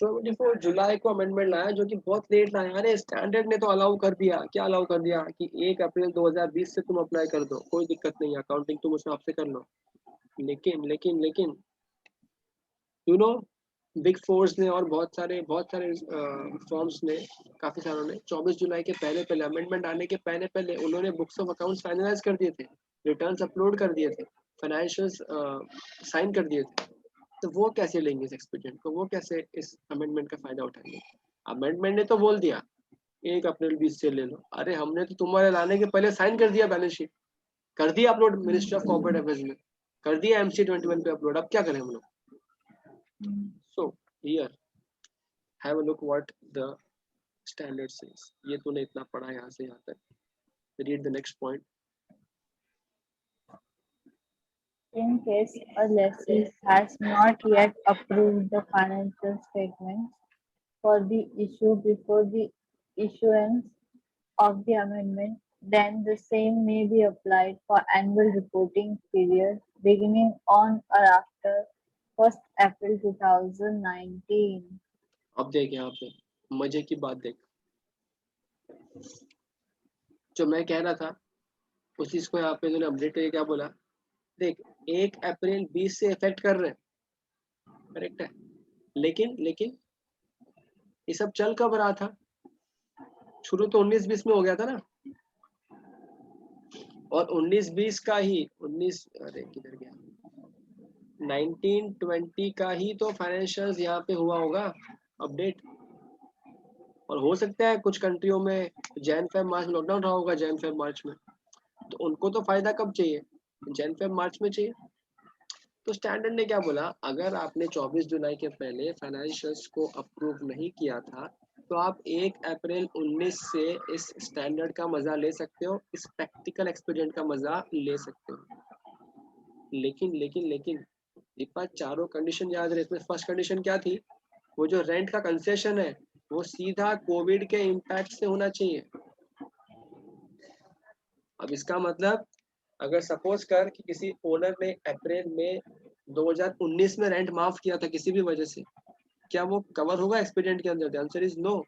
S1: 24 जुलाई को अमेंडमेंट लाया जो कि बहुत लेट लाया। अरे स्टैंडर्ड ने तो अलाउ कर दिया, क्या अलाउ कर दिया कि 1 अप्रैल 2020 से तुम अप्लाई कर दो, कोई दिक्कत नहीं है, अकाउंटिंग तुम उसमें आपसे कर लो। लेकिन यू नो बिग फोर्स ने और बहुत सारे फॉर्म्स ने, काफी सारों ने 24 जुलाई के पहले पहले अमेंडमेंट आने के पहले पहले उन्होंने बुक्स ऑफ अकाउंट्स फाइनलाइज कर दिए थे, रिटर्न्स अपलोड कर दिए थे, फाइनेंशियल्स साइन कर दिए थे। तो वो कैसे लेंगे इस एक्सपीडियंट को, वो कैसे इस अमेंडमेंट का फायदा उठाएंगे? अमेंडमेंट ने तो बोल दिया 1 अप्रैल 20 से ले लो, अरे हमने तो तुम्हारे लाने के पहले साइन कर दिया, बैलेंस शीट कर दिया upload ministry of corporate affairs में, कर दिया MC-21 पे अपलोड, अब क्या करें हम लोग? So here have a look what the standard says. ये तूने इतना पढ़ा यहाँ से यहाँ तक, read the next point.
S2: In case a lessee has not yet approved the financial statements for the issue before the issuance of the amendment, then the same may be applied for annual reporting period beginning on or after 1st April 2019.
S1: अब देख यहाँ पे मजे की बात देख, जो मैं कह रहा था उस चीज को यहाँ पे इन्होंने अपडेट करके क्या बोला, देख 1 अप्रैल 20 से इफेक्ट कर रहे हैं, करेक्ट है, लेकिन ये सब चल कब रहा था? शुरू तो 19-20 में हो गया था ना, और 19-20 का ही 19 अरे किधर गया 19-20 का ही तो फाइनेंशियल्स यहाँ पे हुआ होगा अपडेट। और हो सकता है कुछ कंट्रियों में जैन फेब मार्च लॉकडाउन रहा होगा, जैन फेब मार्च में, तो उनको तो फायदा कब चाहिए? जैन फेब मार्च में चाहिए। तो स्टैंडर्ड ने क्या बोला, अगर आपने 24 जुलाई के पहले फाइनेंशियल्स को अप्रूव नहीं किया था तो आप 1 अप्रैल 19 से इस स्टैंडर्ड का मजा ले सकते हो, इस प्रैक्टिकल एक्सपीरियंस का मजा ले सकते हो। लेकिन दीपा चारों कंडीशन याद रहे। इसमें फर्स्ट कंडीशन क्या थी, वो जो रेंट का कंसेशन है वो सीधा कोविड के इम्पैक्ट से होना चाहिए। अब इसका मतलब अगर सपोज कर कि किसी ओनर ने अप्रैल में 2019 में रेंट माफ किया था किसी भी वजह से, क्या वो कवर होगा एक्सपीडियंट के अंदर? The answer is no.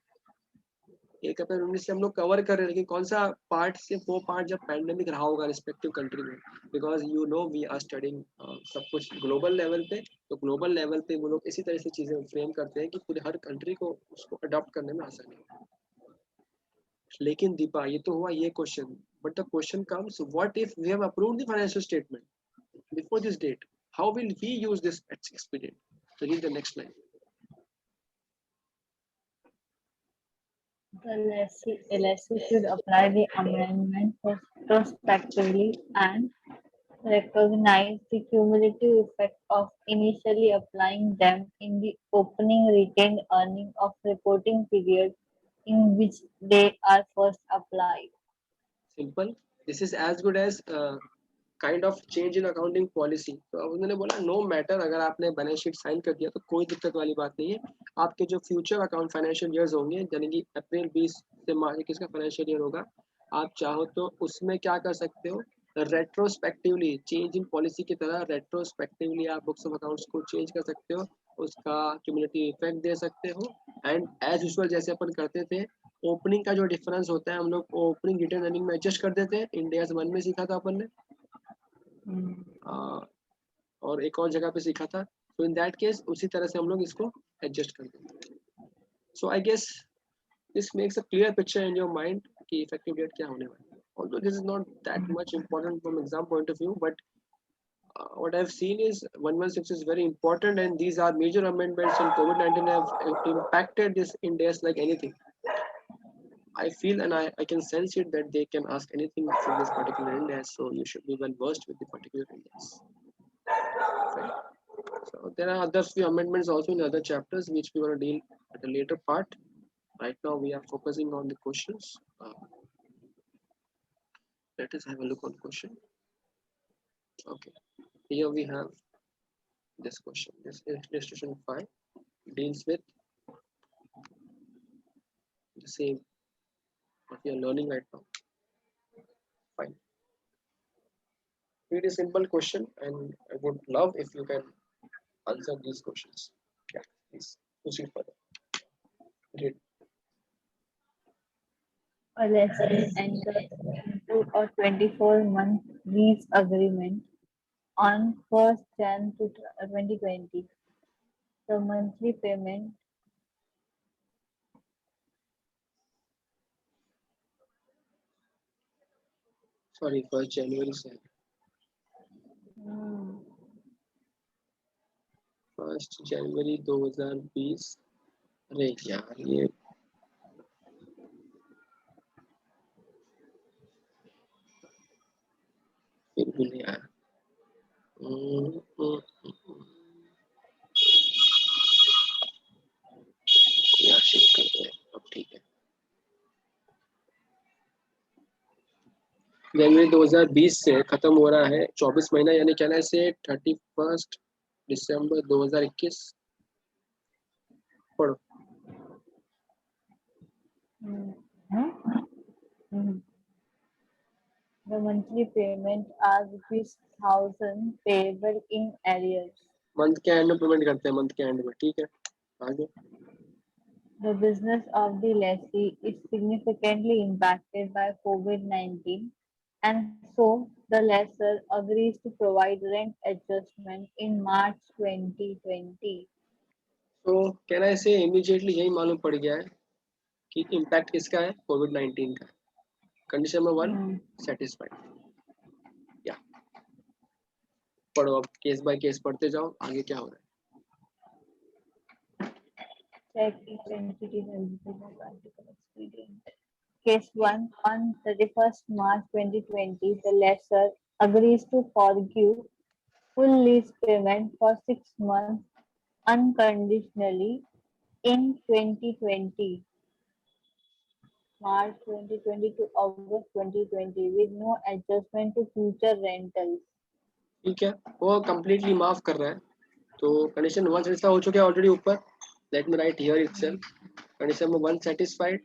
S1: 1 अप्रैल 19 से हम लोग कवर कर रहे हैं, लेकिन कौन सा पार्ट? सिर्फ वो पार्ट जब पैंडेमिक रहा होगा रिस्पेक्टिव कंट्री में, because you know we are studying सब कुछ ग्लोबल लेवल पे, तो ग्लोबल लेवल पे वो लोग इसी तरह से चीजें फ्रेम करते हैं कि पूरे हर कंट्री को उसको अडॉप्ट करने में आसानी हो। लेकिन दीपा ये तो हुआ ये question, but the question comes what if we have approved the financial statement before this date, how will we use this expedient? So read the next line.
S2: The lessee should apply the amendment prospectively and recognize the cumulative effect of initially applying them in the opening retained earning of reporting period in which they are first applied.
S1: Simple. This is as good as kind of change in accounting policy. तो अब उन्होंने बोला no matter, अगर आपने balance sheet sign कर दिया तो कोई दिक्कत वाली बात नहीं है। आपके जो फ्यूचर अकाउंट फाइनेंशियल ईयर्स होंगे, यानी कि अप्रैल 20 से मार्च किसका फाइनेंशियल ईयर होगा, आप चाहो तो उसमें क्या कर सकते हो, रेट्रोस्पेक्टिवली चेंज इन पॉलिसी की तरह रेट्रोस्पेक्टिवली आप बुक्स ऑफ अकाउंट्स को चेंज कर सकते हो, उसका क्यूमुलेटिव इफेक्ट दे सकते हो। एंड एज यूजुअल जैसे अपन करते थे, ओपनिंग का जो डिफरेंस होता है हम लोग ओपनिंग रिटर्न अर्निंग में एडजस्ट कर देते हैं, इंडिया 1 में सीखा था अपन ने, और एक और जगह पे सीखा था। तो इन दैट केस उसी तरह से हम लोग इसको एडजस्ट कर देते हैं। So I guess this makes a clear picture in your mind कि इफेक्टिव डेट क्या होने वाली है। Although this is not that much important from exam point of view, but what I've seen is 116 is very important, and these are major amendments, and COVID-19 have impacted this index like anything. I feel and I can sense it that they can ask anything from this particular index, so you should be well versed with the particular index. Right. So there are other few amendments also in other chapters which we want to deal at a later part. Right now we are focusing on the questions. Let us have a look on question. Okay, here we have this question. This illustration 5 deals with the same what we are learning right now. Fine. It is a simple question, and I would love if you can answer these questions. Yeah, please proceed further. Great.
S2: A lessee enters into a 24-month lease agreement on 1st Jan to 2020. The monthly payment
S1: Sorry, 1 January से
S2: hmm,
S1: 1 जनवरी 2020। अरे यार ये फिर भी नहीं आया। यार shift करते हैं अब, ठीक है। जनवरी 2020 से खत्म हो रहा है 24 महीना, यानी कहना से 31 दिसंबर 2021। पढ़ो।
S2: hmm, hmm. The monthly payment are ₹1,000 payable in arrears.
S1: Month के एंड में पेमेंट करते हैं, मंथ के एंड में, ठीक है। आगे
S2: The business of the lessee is significantly impacted by COVID-19, and so the lessor agrees to provide rent adjustment in March 2020.
S1: तो कहना से इमीडिएटली यही मालूम पड़ गया है कि इम्पैक्ट किसका है, कोविड-19 का। Condition number 1
S2: Hmm.
S1: सेटिस्फाइड। या पढ़ो, अब केस बाय केस पढ़ते जाओ, आगे क्या हो रहा है।
S2: Check if entity is eligible for article expedient. Case 1. On 31st March 2020, the lessor agrees to forgive full lease payment for 6 months unconditionally in 2020, March 2020 to August 2020, with no adjustment to future rentals.
S1: ठीक है, वो completely माफ कर रहा है। तो condition 1 satisfy हो चुका है ऑलरेडी ऊपर। Late me right here itself. Condition number 1 satisfied.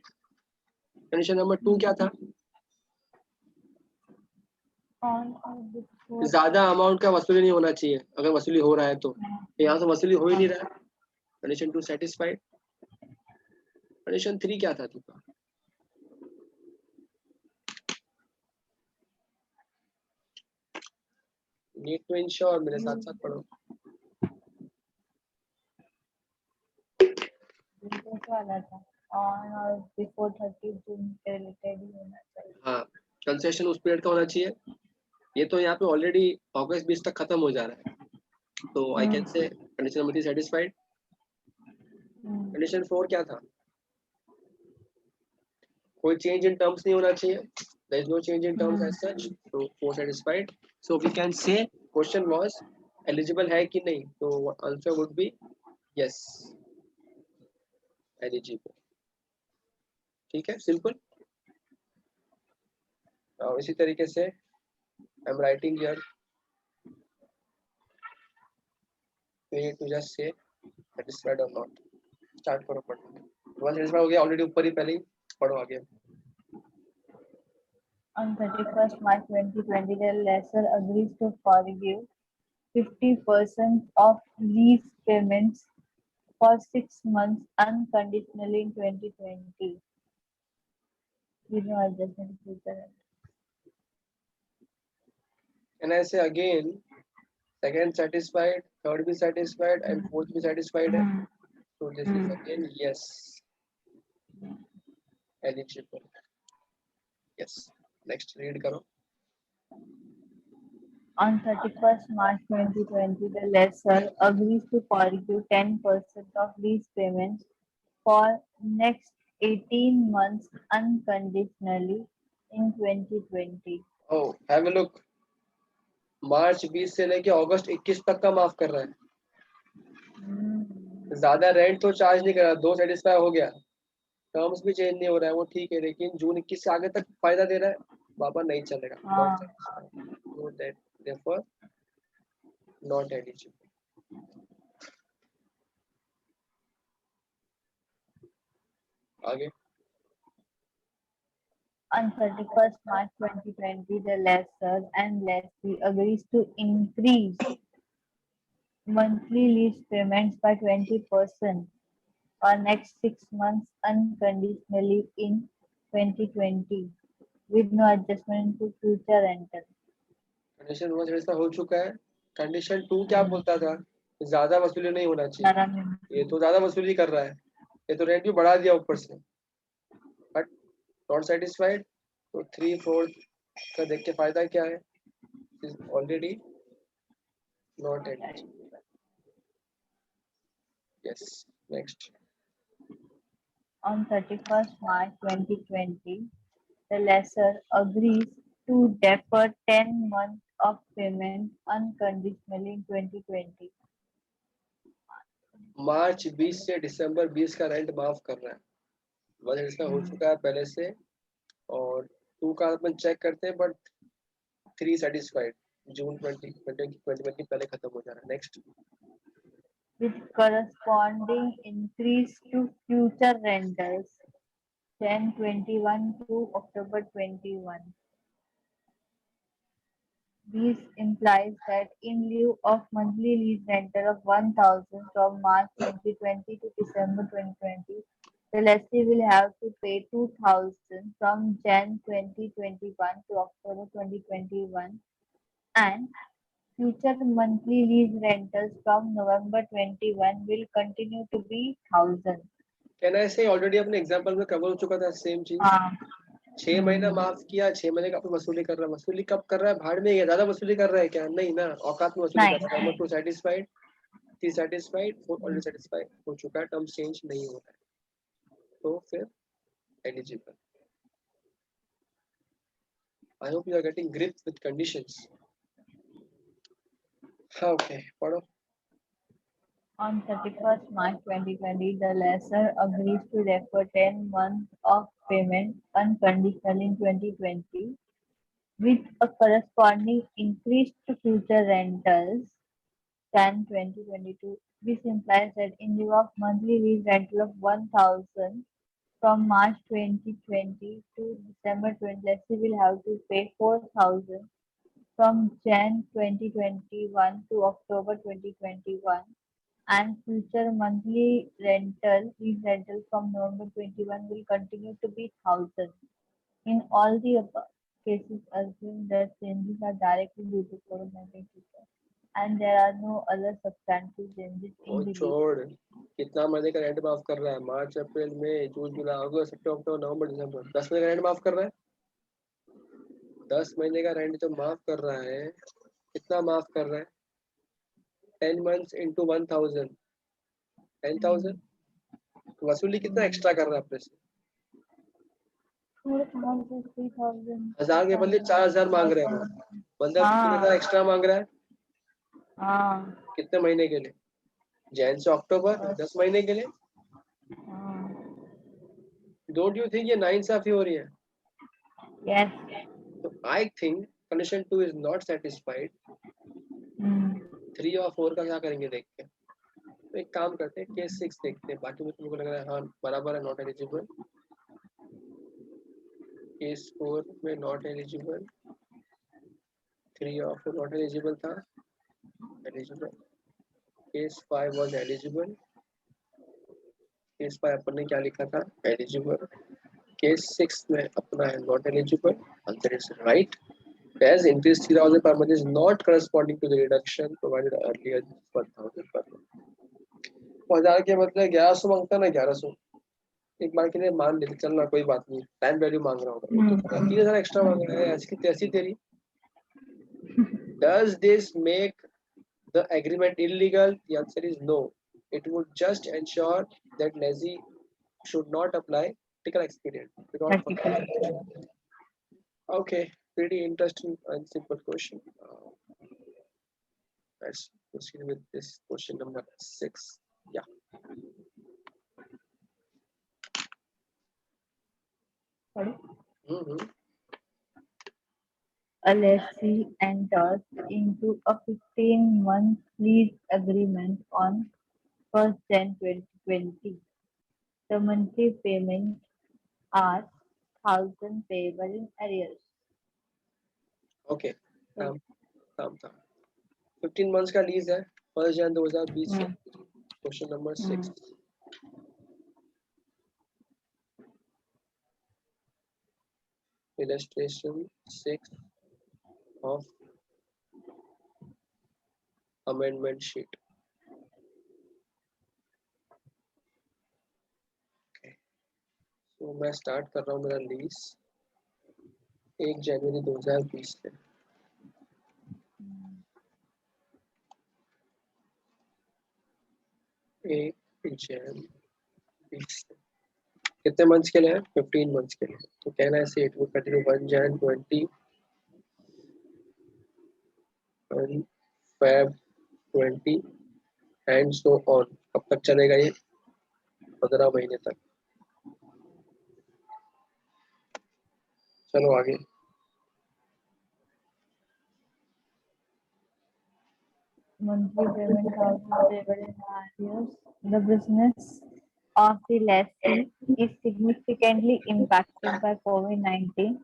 S1: Condition number 2 क्या था?
S2: On or before
S1: ज्यादा अमाउंट का वसूली नहीं होना चाहिए, अगर वसूली हो रहा है तो। यहाँ से वसूली हो ही नहीं रहा है। Condition 2 satisfied. कंडीशन 3 क्या था दीपा? नीड टू इंश्योर, मेरे साथ साथ पढ़ो।
S2: वाला था, on or before 30 जून के रिलेटेड ही होना चाहिए।
S1: हाँ, कंसेशन उस पीरियड का होना चाहिए। ये तो यहाँ पे ऑलरेडी अगस्त 20 तक खत्म हो जा रहा है, तो I can say condition number 3 satisfied. Condition 4 क्या था? कोई चेंज इन टर्म्स नहीं होना चाहिए। there is no change in terms as such, so 4 satisfied. So we can say question was eligible है कि नहीं, तो answer would be yes, eligible। ठीक है, सिंपल। इसी तरीके से आई am writing here, you need to just say satisfied or not। Start करो पढ़ना। वन सेटिस्फाइड हो गया ऑलरेडी ऊपर ही, पहले ही पढ़ो आगे।
S2: On 31st March 2020, the lessor agrees to forgive 50% of lease payments for 6 months unconditionally in 2020. With no adjustment to future rent.
S1: And I say again, second satisfied, third be satisfied, and fourth be satisfied है। So this is again yes, eligible। Yes, next read करो।
S2: On 31st March 2020, the lessor agrees to forgive 10% of lease payments for next 18 months unconditionally in 2020.
S1: Oh, have a look। मार्च 20 से लेके अगस्त 21 तक का माफ कर रहा है। ज्यादा रेंट तो चार्ज नहीं कर रहा, 2 सेटिस्फाई हो गया, टर्म्स भी चेंज नहीं हो रहा है, वो ठीक है, लेकिन जून 21 से आगे तक फायदा दे रहा है, बाबा नहीं चलेगा।
S2: हाँ।
S1: So that therefore not eligible। आगे
S2: On 31st March 2020, the lessor and lessee agrees to increase monthly lease payments by 20%. or next 6 months unconditionally in 2020 with no adjustment to future rental.
S1: Condition 1 ऐसा हो चुका है. Condition 2 क्या बोलता था? ज्यादा वसूली नहीं होना चाहिए.
S2: ज़्यादा नहीं।
S1: ये तो ज्यादा वसूली कर रहा है. ये तो रेंट भी बढ़ा दिया ऊपर से. But not satisfied. तो 3/4 का देख के फायदा क्या है? Is already not eligible. Yes. Next.
S2: On 31st March 2020, the lessor agrees to defer 10 months of payment unconditionally in 2020.
S1: मार्च 20 से दिसंबर 20 का रेंट माफ कर रहा है. बजट इसका हो चुका है पहले से. और 2 का अपन चेक करते हैं. But 3 satisfied. जून 2020 पहले खत्म हो जा रहा है. Next.
S2: With corresponding increase to future rentals, Jan 21 to October 21. This implies that in lieu of monthly lease rental of 1,000 from March 2020 to December 2020, the lessee will have to pay 2,000 from Jan 2021 to October 2021, and future monthly lease rentals from November 21 will continue to be 1,000.
S1: Can I से already अपने example में cover हो चुका था same चीज.
S2: हाँ
S1: 6 महीना माफ किया. 6 महीने का अपन वसूली कर रहा है. वसूली कब कर रहा है? भाड़ में. ज्यादा वसूली कर रहा है क्या? नहीं ना. औकात में वसूली कर रहा है. Number 2 satisfied. 3 satisfied. 4 already satisfied हो चुका है. टर्म्स चेंज नहीं हो रहा है. तो फिर eligible. I hope you are getting grip with conditions. Okay पढ़ो.
S2: On 31st March 2020, the lessor agrees to defer 10 months of payment unconditionally in 2020 with a corresponding increase to future rentals Jan 2022. This implies that in lieu of monthly lease rental of 1,000 from March 2020 to December 2020, lessee will have to pay 4,000 from Jan 2021 to October 2021, and future monthly lease rental from November 21 will continue to be 1,000. In all the above cases, assume that changes are directly due to COVID-19 and there are no other substantive changes in
S1: oh
S2: the lease.
S1: छोड़. कितना महीने का rent माफ कर रहा है? मार्च अप्रैल मई जून जुलाई अगस्त सितंबर अक्टूबर नवंबर दिसंबर. 10 महीने का रेंट माफ कर रहा है. 10 महीने का रेंट जो माफ कर रहा है. कितना माफ कर रहा है? 10 months into 1,000. 10,000. वसूली कितना एक्स्ट्रा कर रहा है अपने से?
S2: 4,000, 3,000.
S1: 1000 के बदले 4,000 मांग रहे हैं. मतलब 3,000 एक्स्ट्रा मांग रहा है.
S2: हाँ
S1: कितने महीने के लिए? जैन से अक्टूबर. 10 महीने के लिए.
S2: हाँ
S1: डोंट यू थिंक ये नाइंसाफी हो रही है?
S2: yes.
S1: तो I think condition 2 is not satisfied. 3 और 4 का क्या करेंगे देख के. तो एक काम करते हैं. केस 6 देखते हैं. बाकी में तुमको लग रहा है हाँ बराबर है. Not eligible. केस 4 में नॉट एलिजिबल. 3 और 4 नॉट एलिजिबल था. Eligible. Case 5 was eligible. Case 5 अपन ने क्या लिखा था? एलिजिबल. केस 6 में अपना है not eligible. Answer is right. As increase 3,000 per month is not corresponding to the reduction provided earlier 1,000 per month. 1000 के मतलब 1100 मांगता ना 1100. एक बार के लिए मान ले चलना कोई बात नहीं. टाइम वैल्यू मांग रहा होगा. ये तो 3,000 एक्स्ट्रा मांग रहा है. ऐसी की तैसी तेरी. Does this make the agreement illegal? The answer is no. It would just ensure that lessee should not apply practical experience. Okay, pretty interesting and simple question. Let's proceed with this question number 6. Yeah.
S2: Sorry. A lessee enters into a 15-month lease agreement on 1st Jan 2020. The monthly payments are 1,000 payable in arrears.
S1: Okay. 15 months का lease है. 1st Jan 2020 से. Question number 6. illustration 6 of amendment sheet. तो मैं start कर रहा हूँ मेरा lease 1 जनवरी 2020 से। 1 जनवरी 20 से कितने मंथ्स के लिए है? 15 मंथ्स के लिए। तो कहना है से इट विल कंटिन्यू 1 जन 20 1 Feb 20 एंड सो ऑन। कब तक चलेगा ये? 15 महीने तक। चलो आगे।
S2: Monthly payment houses payable in arrears. The business of the lessee is significantly impacted by COVID-19,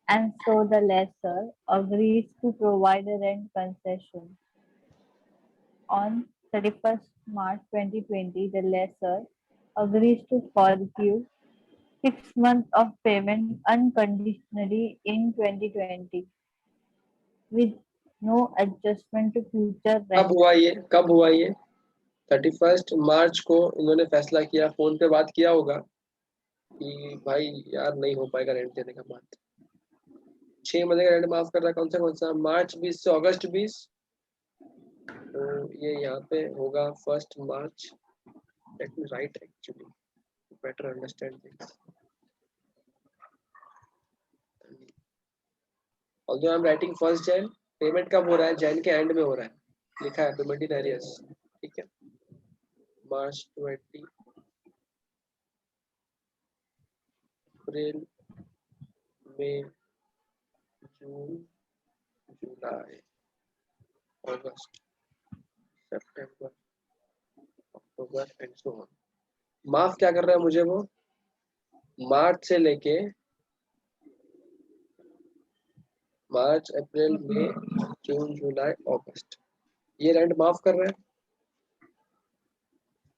S2: and so the lessor agrees to provide a rent concession. On 31st March 2020, the lessor agrees to forgive 6 months of payment unconditionally in 2020 with no adjustment to future
S1: कब
S2: rent.
S1: हुआ ये? कब हुआ ये? 31 मार्च को इन्होंने फैसला किया, फोन पे बात किया होगा कि भाई यार नहीं हो पाएगा रेंट देने का बात। 6 महीने का रेंट माफ कर रहा है। कौन सा? मार्च 20 से अगस्त 20। तो ये यहाँ पे होगा 1 March. Let me write actually better understand things. Although I am writing 1 Jan, payment कब हो रहा है? जैन के एंड में हो रहा है, लिखा है पेमेंट इन एरियर्स। ठीक है, मार्च 20, अप्रैल, मई, जून, जुलाई, अगस्त, सितंबर, अक्टूबर एंड सो ऑन। माफ क्या कर रहा है मुझे वो? मार्च से लेके मार्च, अप्रैल, मई, जून, जुलाई, अगस्त, ये रेंट माफ कर रहे हैं।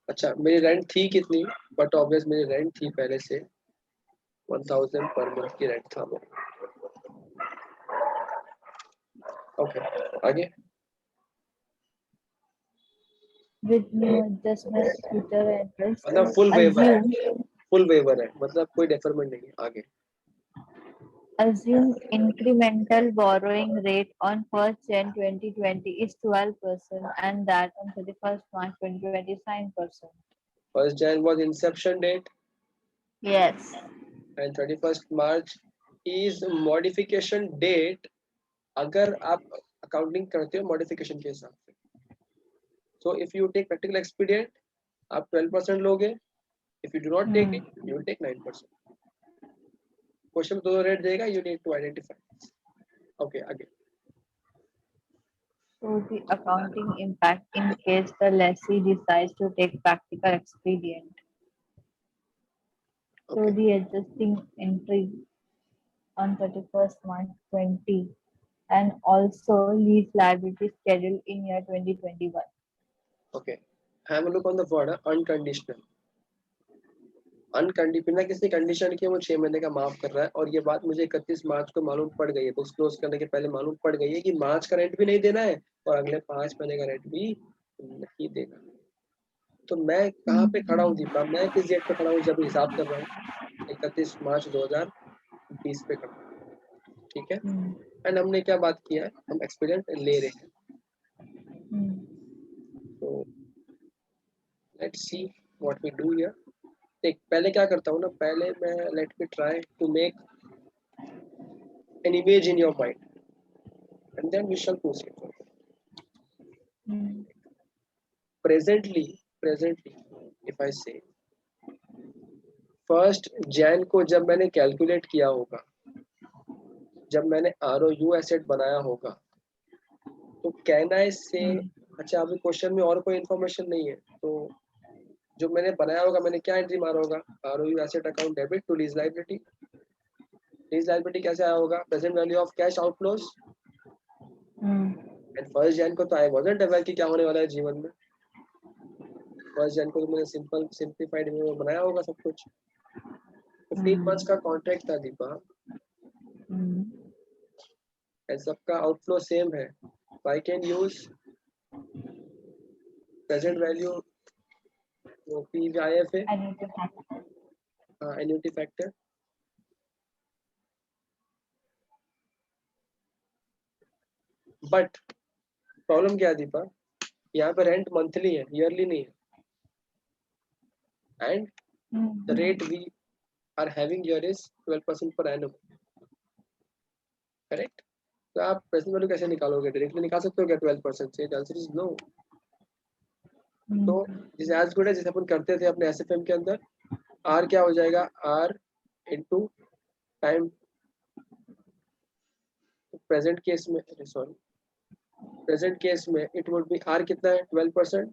S1: अच्छा, मेरी रेंट थी कितनी? बट ऑब्वियस मेरी रेंट थी पहले से 1000 पर मंथ की रेंट था वो। ओके, आगे।
S2: With no adjustment to future rentals,
S1: मतलब फुल वेवर है,
S2: assume
S1: फुल वेवर है, मतलब कोई डेफरमेंट नहीं है। आगे।
S2: assume incremental borrowing rate on 1st Jan 2020 is 12% and that on 31st March 2020 is 9%.
S1: 1 Jan was inception date
S2: Yes.
S1: and 31st March is modification date अगर आप accounting करते हो मॉडिफिकेशन के हिसाब से। So if you take practical expedient आप 12% लोगे, if you do not take it you will take 9%। Question में दो रेट देगा, you need to identify. Okay, आगे।
S2: So the accounting impact in case the lessee decides to take practical expedient. So
S1: Okay.
S2: the adjusting entry on 31st March 20 and also lease liability schedule in year 2021.
S1: Okay. Have a look on the word unconditional. बिना किसी condition के वो 6 महीने का माफ कर रहा है। और ये बात मुझे 31 मार्च को मालूम पड़ गई है, बुक्स क्लोज करने के पहले मालूम पड़ गई है कि मार्च का रेंट भी नहीं देना है और अगले 5 महीने का रेंट भी नहीं देना। तो मैं कहाँ पे खड़ा हूँ दीपा? मैं किस डेट पे खड़ा हूँ जब हिसाब कर रहा हूँ? 31 मार्च 2020 पे खड़ा हूँ। ठीक है, एंड हमने क्या बात किया है? हम एक्सपीरियंस ले रहे हैं। तो let's see what we do here. देख, पहले क्या करता हूँ ना, पहले मैं let me try to make an image in your mind and then we shall proceed. Presently if I say 1 Jan को जब मैंने कैलकुलेट किया होगा, जब मैंने ROU एसेट बनाया होगा, तो कहना है इससे अच्छा अभी क्वेश्चन में और कोई इन्फॉर्मेशन नहीं है, तो जो मैंने बनाया होगा मैंने क्या एंट्री मारा होगा? ROU asset account debit to lease liability. Lease liability कैसे आया होगा? Present value of cash outflows. And 1 Jan को तो आई वाजंट अवेयर कि क्या होने वाला है जीवन में। 1 Jan को तो मैंने सिंपलीफाइड में बनाया होगा सब कुछ। 15 मंथ्स का कॉन्ट्रैक्ट था दीपा, एंड सबका आउटफ्लो सेम है, तो I can use present value वो PVIF है, एन्युटी फैक्टर। बट प्रॉब्लम क्या है दीपा, यहाँ पे रेंट मंथली है, ईयरली नहीं है, and the rate we are having here is 12% per annum, correct? तो आप प्रेजेंट वैल्यू कैसे निकालोगे? डायरेक्टली निकाल सकते हो क्या 12% से? Answer is no. तो जिस एज गुड है जैसे अपन करते थे अपने SFM के अंदर, आर क्या हो जाएगा, r into time. Present case में, सॉरी, प्रेजेंट केस में इट वुड बी आर कितना है 12%,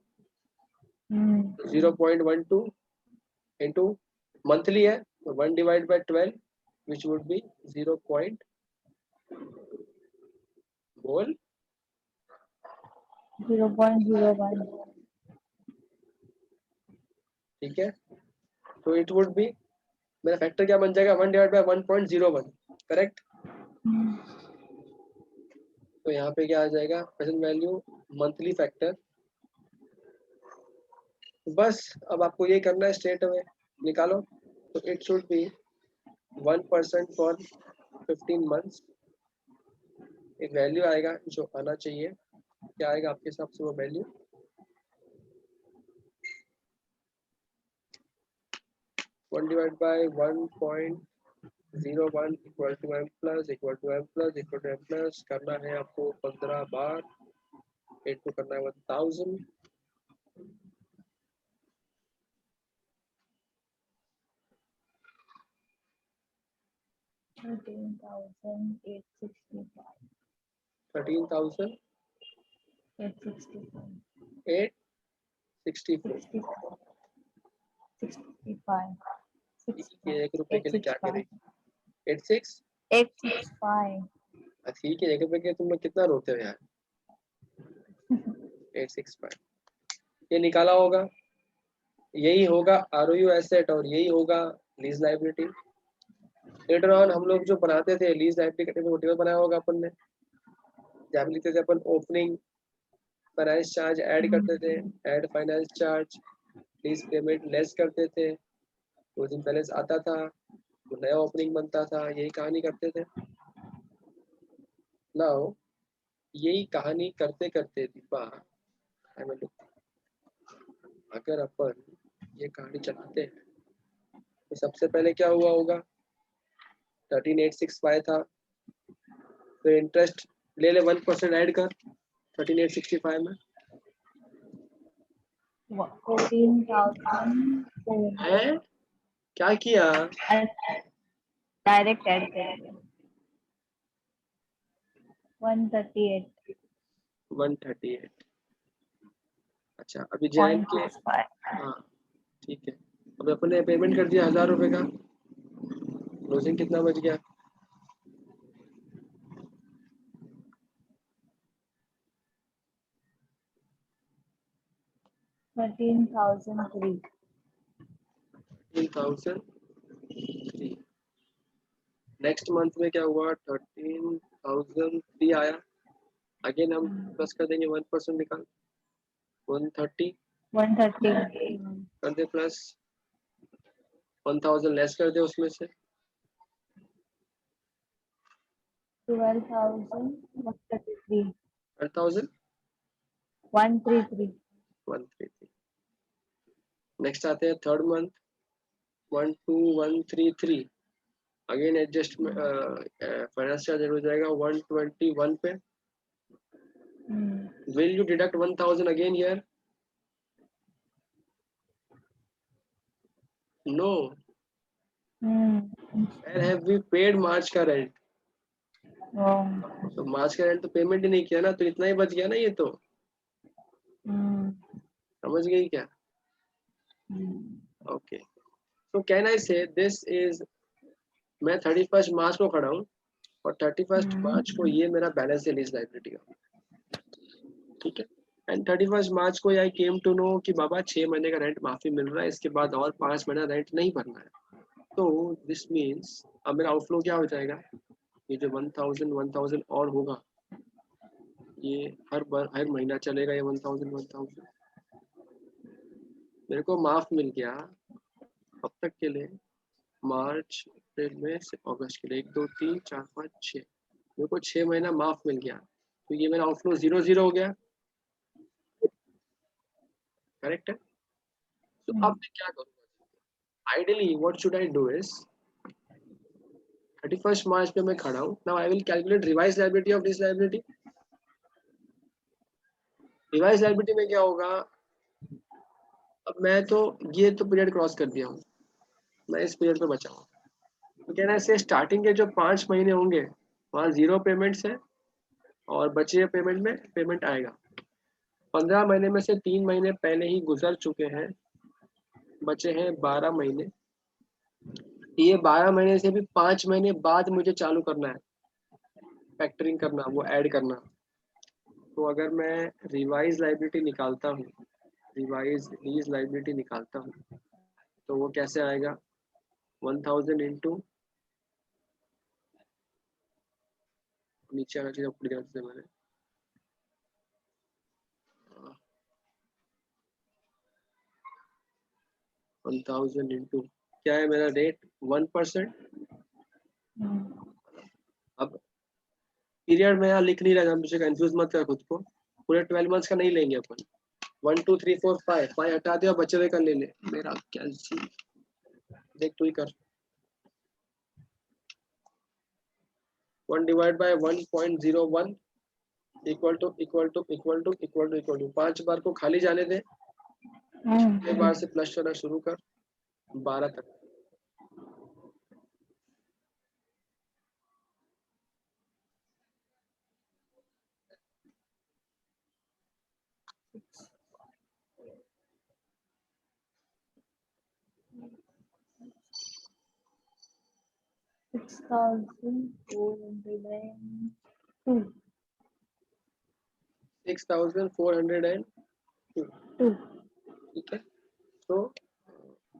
S1: 0.12 इनटू मंथली है तो 1 divide by 12 which would be 0. बोल
S2: 0.01।
S1: ठीक है, तो इट वुड बी, मेरा फैक्टर क्या बन जाएगा, 1 डिवाइड बाय 1.01, करेक्ट? तो यहाँ पे क्या आ जाएगा, प्रेजेंट वैल्यू मंथली फैक्टर। बस अब आपको ये करना है, स्ट्रेट अवे निकालो। तो it should be 1% for 15 months. एक वैल्यू आएगा जो आना चाहिए, क्या आएगा आपके हिसाब से वो value? One divide by 1.01 equal to m plus equal to m plus equal to m plus करना है आपको 15 बार, इनटू करना है 1000। $13,865 एक रुपए के लिए क्या करेगी?
S2: 865।
S1: ठीक है, 1 रुपए के तुम लोग कितना रोते हो यार। 865 ये निकाला होगा, यही होगा ROU एसेट और यही होगा लीज लाइबिलिटी। लेटर ऑन हम लोग जो बनाते थे लीज लाइबिलिटी का टेबल बनाया होगा अपन ने, जहाँ लिखते थे अपन ओपनिंग फाइनेंस चार्ज ऐड करते थे, add finance charge, lease payment less करते थे, उस दिन बैलेंस आता था तो नया ओपनिंग बनता था, यही कहानी करते थे। नाउ यही कहानी करते करते दीपा, अगर अपन ये कहानी चलाते हैं तो सबसे पहले क्या हुआ होगा, 13865 था, फिर इंटरेस्ट ले ले 1% ऐड कर 13865 में
S2: 14,000
S1: है। क्या किया?
S2: डायरेक्ट ऐड करेंगे 138
S1: 138। अच्छा अभी जैन के, हाँ ठीक है, अब अपन ने पेमेंट कर दिया 1000 रुपए का, क्लोजिंग कितना बच गया?
S2: 13,003।
S1: 13,003। नेक्स्ट मंथ में क्या हुआ, 13,003 आया, अगेन हम प्लस कर देंगे 1% निकाल 130 कर दे, प्लस 1000 लेस कर दे उसमें से
S2: 12,133।
S1: 1,133। नेक्स्ट आते हैं third month 12,133, again adjust finance charge हो जाएगा 121 पे। Will you deduct 1000 again here? No. Where have we paid March का रेंट? तो मार्च का रेंट तो पेमेंट ही नहीं किया ना, तो इतना ही बच गया ना ये तो। समझ गई क्या? ओके, तो कैन आई से दिस इज, मैं 31 मार्च को खड़ा हूँ और 31 मार्च को ये मेरा बैलेंस है लीज लाइबिलिटी का, ठीक है। एंड 31 मार्च को आई केम टू नो कि बाबा 6 महीने का रेंट माफी मिल रहा है, इसके बाद और 5 महीना रेंट नहीं भरना है। तो दिस मीन्स अब मेरा आउटफ्लो क्या हो जाएगा, ये जो 1000 और होगा, ये हर महीना चलेगा ये 1000। मेरे को माफ मिल गया अब तक के लिए, मार्च अप्रैल मई से अगस्त के लिए 1 2 3 4 5 6, मेरे को 6 महीना माफ मिल गया, तो ये मेरा आउटफ्लो 0 हो गया, करेक्ट है। तो अब मैं क्या करूँगा, ideally what should I do is 31 मार्च पे मैं खड़ा हूँ, now I will calculate revise liability of this liability. Revise liability में क्या होगा, अब मैं तो ये तो पीरियड क्रॉस कर दिया हूँ, मैं इस पीरियड पे बचा हूँ, तो कहना है स्टार्टिंग के जो 5 महीने होंगे वहाँ 0 पेमेंट्स है और बचे हुए पेमेंट में पेमेंट आएगा। 15 महीने में से 3 महीने पहले ही गुजर चुके हैं, बचे हैं 12 महीने, ये 12 महीने से भी 5 महीने बाद मुझे चालू करना है, फैक्टरिंग करना, वो ऐड करना। तो अगर मैं रिवाइज लाइबिलिटी निकालता हूँ, रिवाइज लीज लाइबिलिटी निकालता हूँ, तो वो कैसे आएगा, 1000 इंटू, नीचे आना चाहिए ऊपर से मैंने 1000 इंटू क्या है मेरा रेट 1%। अब पीरियड में यहाँ लिख नहीं रहा, मुझे कंफ्यूज मत कर खुद को, पूरे 12 मंथ्स का नहीं लेंगे अपन, 1 2 3 4 5 हटा दिया, बचे हुए का ले ले, मेरा कैलसी देख तू ही कर, 1 डिवाइड बाय 1.01 इक्वल टू 5 बार को खाली जाने दे, 6 बार से प्लस करना शुरू कर 12 तक। सिक्स 6402, ठीक है। तो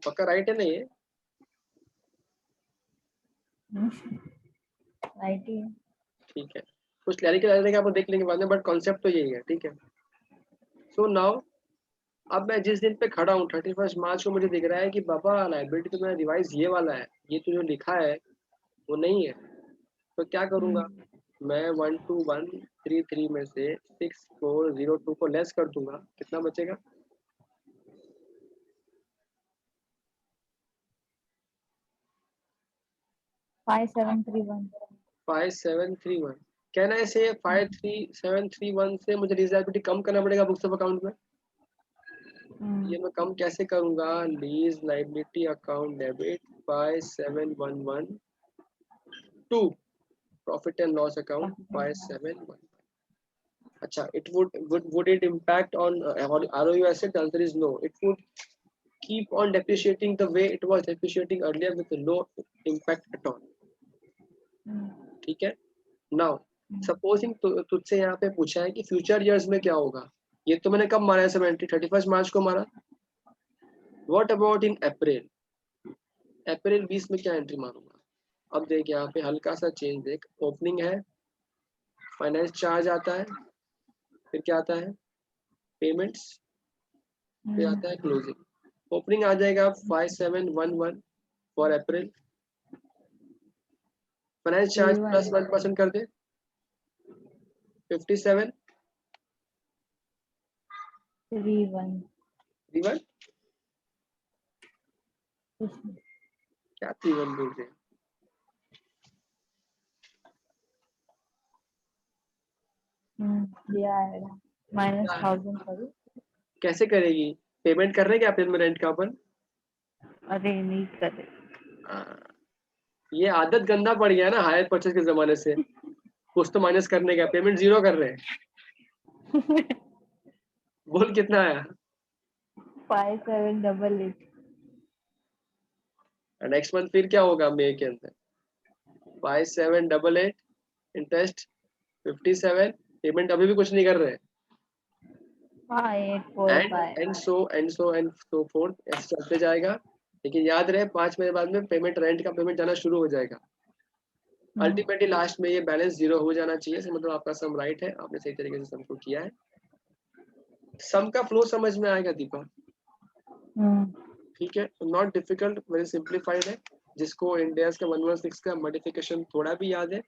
S1: पक्का राइट है ना ये,
S2: राइट ही है।
S1: ठीक है, कुछ क्लैरिटी लगने का आप देख लेंगे बाद में, बट कॉन्सेप्ट तो यही है, ठीक है। सो नाउ अब मैं जिस दिन पे खड़ा हूँ 31 मार्च को, मुझे दिख रहा है कि बाबा लाइबिलिटी तो मेरा रिवाइज ये वाला है, ये तो जो लिखा है वो नहीं है, तो क्या करूँगा, मैं 12133 में से 6402 को लेस कर दूंगा, कितना बचेगा, 5731। कहना है इसे 53731 से मुझे लीज कम करना पड़ेगा बुक्स ऑफ अकाउंट में। ये मैं कम कैसे करूंगा, lease liability account debit 5711 to profit and loss account 5711। अच्छा, it would it impact on ROU asset? The answer is no. It would keep on depreciating the way it was depreciating earlier with no impact at all. ठीक है। Now supposing तुझसे यहाँ पे पूछा है कि future years में क्या होगा, ये तो मैंने कब मारा है, 31 मार्च को मारा। व्हाट अबाउट इन अप्रैल, अप्रैल 20 में क्या एंट्री मारूंगा। अब देख यहाँ पे हल्का सा चेंज देख, ओपनिंग है, फाइनेंस चार्ज आता है, फिर क्या आता है, पेमेंट्स, फिर आता है क्लोजिंग। ओपनिंग आ जाएगा 5711 for April, finance charge plus 1% कर दे 57
S2: 31
S1: क्या 31 बोल रहे हैं,
S2: -1000 करूँ,
S1: कैसे करेगी, पेमेंट कर रहे हैं क्या अप्रैल में रेंट का अपन,
S2: अरे नहीं करे,
S1: ये आदत गंदा पड़ गया ना हायर परचेज के जमाने से, कुछ तो माइनस करने का, पेमेंट 0 कर रहे हैं। बोल कितना आया,
S2: 5788।
S1: नेक्स्ट मंथ फिर क्या होगा मई के अंदर, 5788 इंटरेस्ट 57, पेमेंट अभी भी कुछ नहीं कर रहे,
S2: 5845।
S1: एंड सो फोर्थ, ऐसे चलते जाएगा। लेकिन याद रहे 5 महीने बाद में पेमेंट, रेंट का पेमेंट जाना शुरू हो जाएगा। अल्टीमेटली लास्ट में ये बैलेंस 0 हो जाना चाहिए, इसका मतलब आपका सम राइट है, आपने सही तरीके से सम को किया है। सम का फ्लो समझ में आएगा दीपा? ठीक है, नॉट डिफिकल्ट, वेरी सिंप्लीफाइड है। जिसको इंडियाज का 116 का मॉडिफिकेशन थोड़ा भी याद है,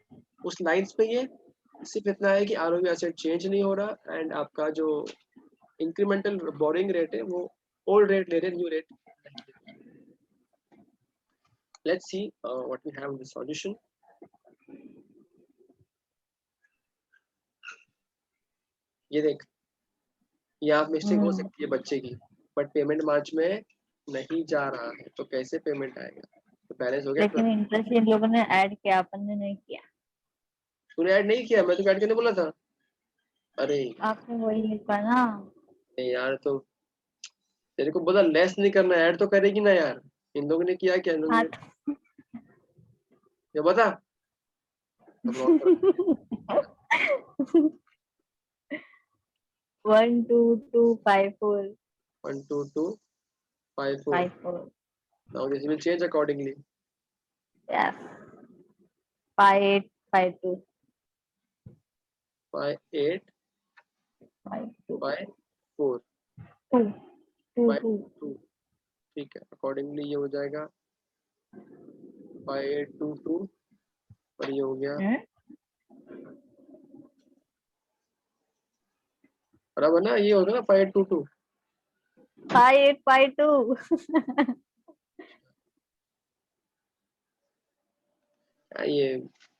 S1: उस लाइंस पे ये सिर्फ इतना है कि आरओबी एसेट चेंज नहीं हो रहा एंड आपका जो इंक्रीमेंटल बोरिंग रेट है वो ओल्ड रेट ले रहे, new rate. Let's see what we have in the solution. ये देख, ये आप मिस्टेक हो सकती है बच्चे की, बट पेमेंट मार्च में नहीं जा रहा है, तो कैसे पेमेंट आएगा? तो बैलेंस हो गया।
S2: लेकिन इंटरेस्ट इन लोगों ने ऐड किया, अपन ने नहीं किया।
S1: तूने ऐड नहीं किया? मैं तो ऐड करने बोला था। अरे
S2: आपने वही लिखा ना।
S1: नहीं यार, तो तेरे को बोला लेस नहीं करना, ऐड तो करेगी ना यार। इन लोगों ने किया क्या? इन लोगों
S2: हाँ।
S1: ने ये बता। अब नोट कर।
S2: 1 2 2 5 4
S1: 1 2 2 5 4।
S2: 5 4
S1: Now this will change accordingly.
S2: yes 5 8 5 2
S1: 5 8
S2: 5 2
S1: 5 4
S2: 2 2
S1: 5
S2: 2
S1: 2। ठीक है, अकॉर्डिंगली ये हो जाएगा 5 8 2 2 और ये हो गया बराबर ना, ये होगा ना 5 8 2 2।
S2: 5 8 5 2
S1: ये